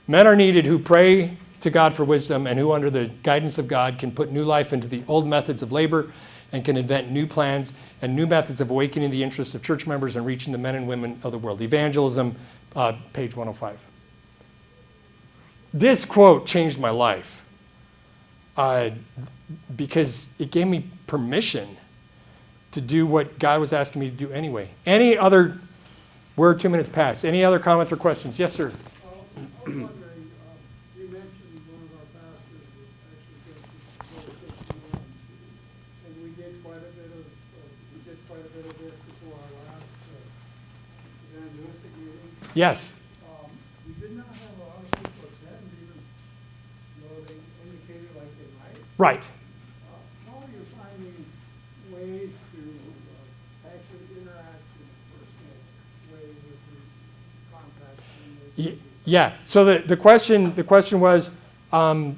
Men are needed who pray to God for wisdom and who, under the guidance of God, can put new life into the old methods of labor and can invent new plans and new methods of awakening the interests of church members and reaching the men and women of the world. Evangelism, page 105. This quote changed my life because it gave me permission to do what God was asking me to do anyway. Any other, we're 2 minutes past. Any other comments or questions? Yes, sir. Well, I was wondering, you mentioned one of our pastors was actually just before 51, and we did quite a bit of this before our last evangelistic meeting. Yes. We did not have a lot of people attend, even though they indicated like they might. Right. How are you finding ways to actually interact in a personal way with the contact? Yeah. So the question was,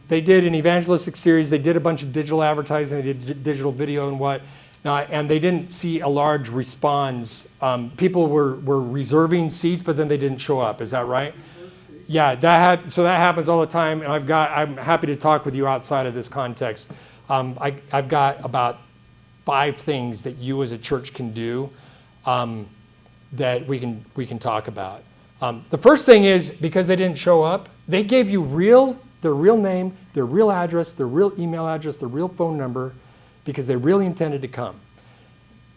they did an evangelistic series. They did a bunch of digital advertising. They did digital video and what. And they didn't see a large response. People were reserving seats, but then they didn't show up. Is that right? Yeah. So that happens all the time. And I'm happy to talk with you outside of this context. I've got about 5 things that you as a church can do that we can talk about. The first thing is, because they didn't show up, they gave you their real name, their real address, their real email address, their real phone number, because they really intended to come.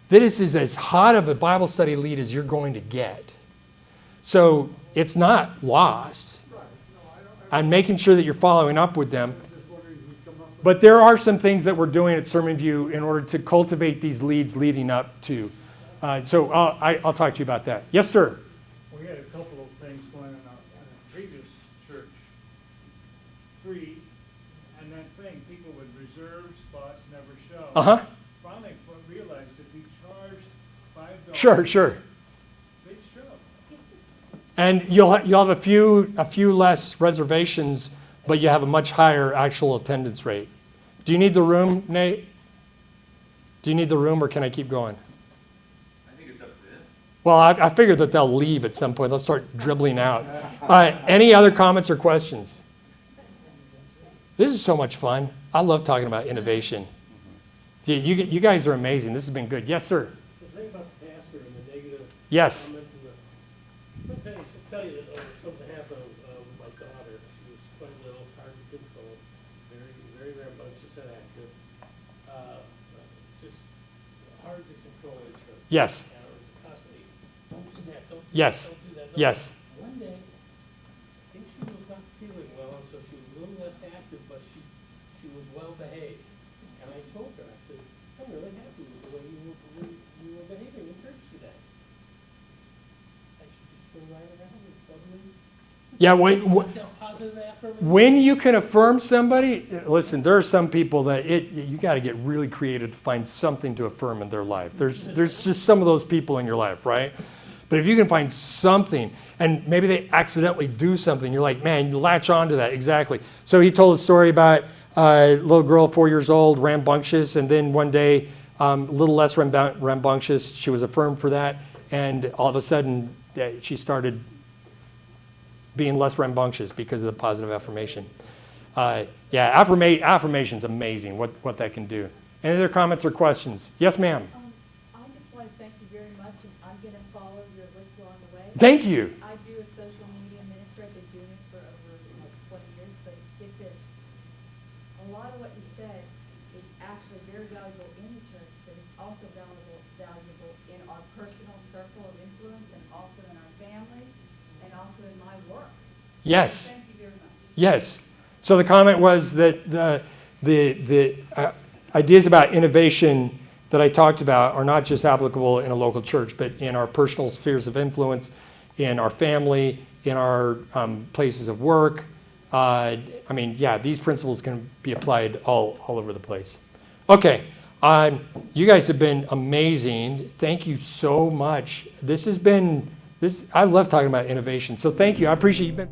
This is as hot of a Bible study lead as you're going to get. So it's not lost. I'm making sure that you're following up with them. But there are some things that we're doing at SermonView in order to cultivate these leads leading up to. So I'll talk to you about that. Yes, sir. We had a couple of things going on in a previous church. Free, and that thing, people would reserve spots, never show. Uh-huh. Finally realized if you charged $5, Sure. they'd show. And you'll have a few less reservations, but you have a much higher actual attendance rate. Do you need the room, Nate? Do you need the room, or can I keep going? I think it's up to them. Well, I figured that they'll leave at some point. They'll start dribbling out. Any other comments or questions? This is so much fun. I love talking about innovation. You guys are amazing. This has been good. Yes, sir. The thing about the pastor and the negative Yes. comments and the, I'll tell you that something happened with my daughter. She was quite little, hard to control, very rambunctious and active. Just hard to control in church. Yes. And I was constantly, don't do that, don't do Yes. that, don't do that. Yes. One day, I think she was not feeling well, and so she was a little less active, but she was well behaved. And I told her, I said, I'm really happy with the way you were behaving in church today. And she just turned right around and suddenly, Yeah, positive affirmation. when you can affirm somebody, listen, there are some people that you got to get really creative to find something to affirm in their life. There's just some of those people in your life, right? But if you can find something, and maybe they accidentally do something, you're like, man, you latch on to that. Exactly. So he told a story about a little girl, 4 years old, rambunctious, and then one day, a little less rambunctious. She was affirmed for that, and all of a sudden, she started being less rambunctious because of the positive affirmation. Affirmation's amazing, what that can do. Any other comments or questions? Yes, ma'am. I just want to thank you very much, and I'm going to follow your Witzel on the way. Thank you. I do a social media ministry. I've been doing it for over 20 years, but get this. A lot of what you said is actually very valuable in the church, but it's also valuable in our personal circle of influence, and also in our families, and also in my work. Yes. Thank you very much. Yes. So the comment was that the ideas about innovation that I talked about are not just applicable in a local church, but in our personal spheres of influence, in our family, in our places of work. These principles can be applied all over the place. Okay. You guys have been amazing. Thank you so much. I love talking about innovation. So thank you. I appreciate you.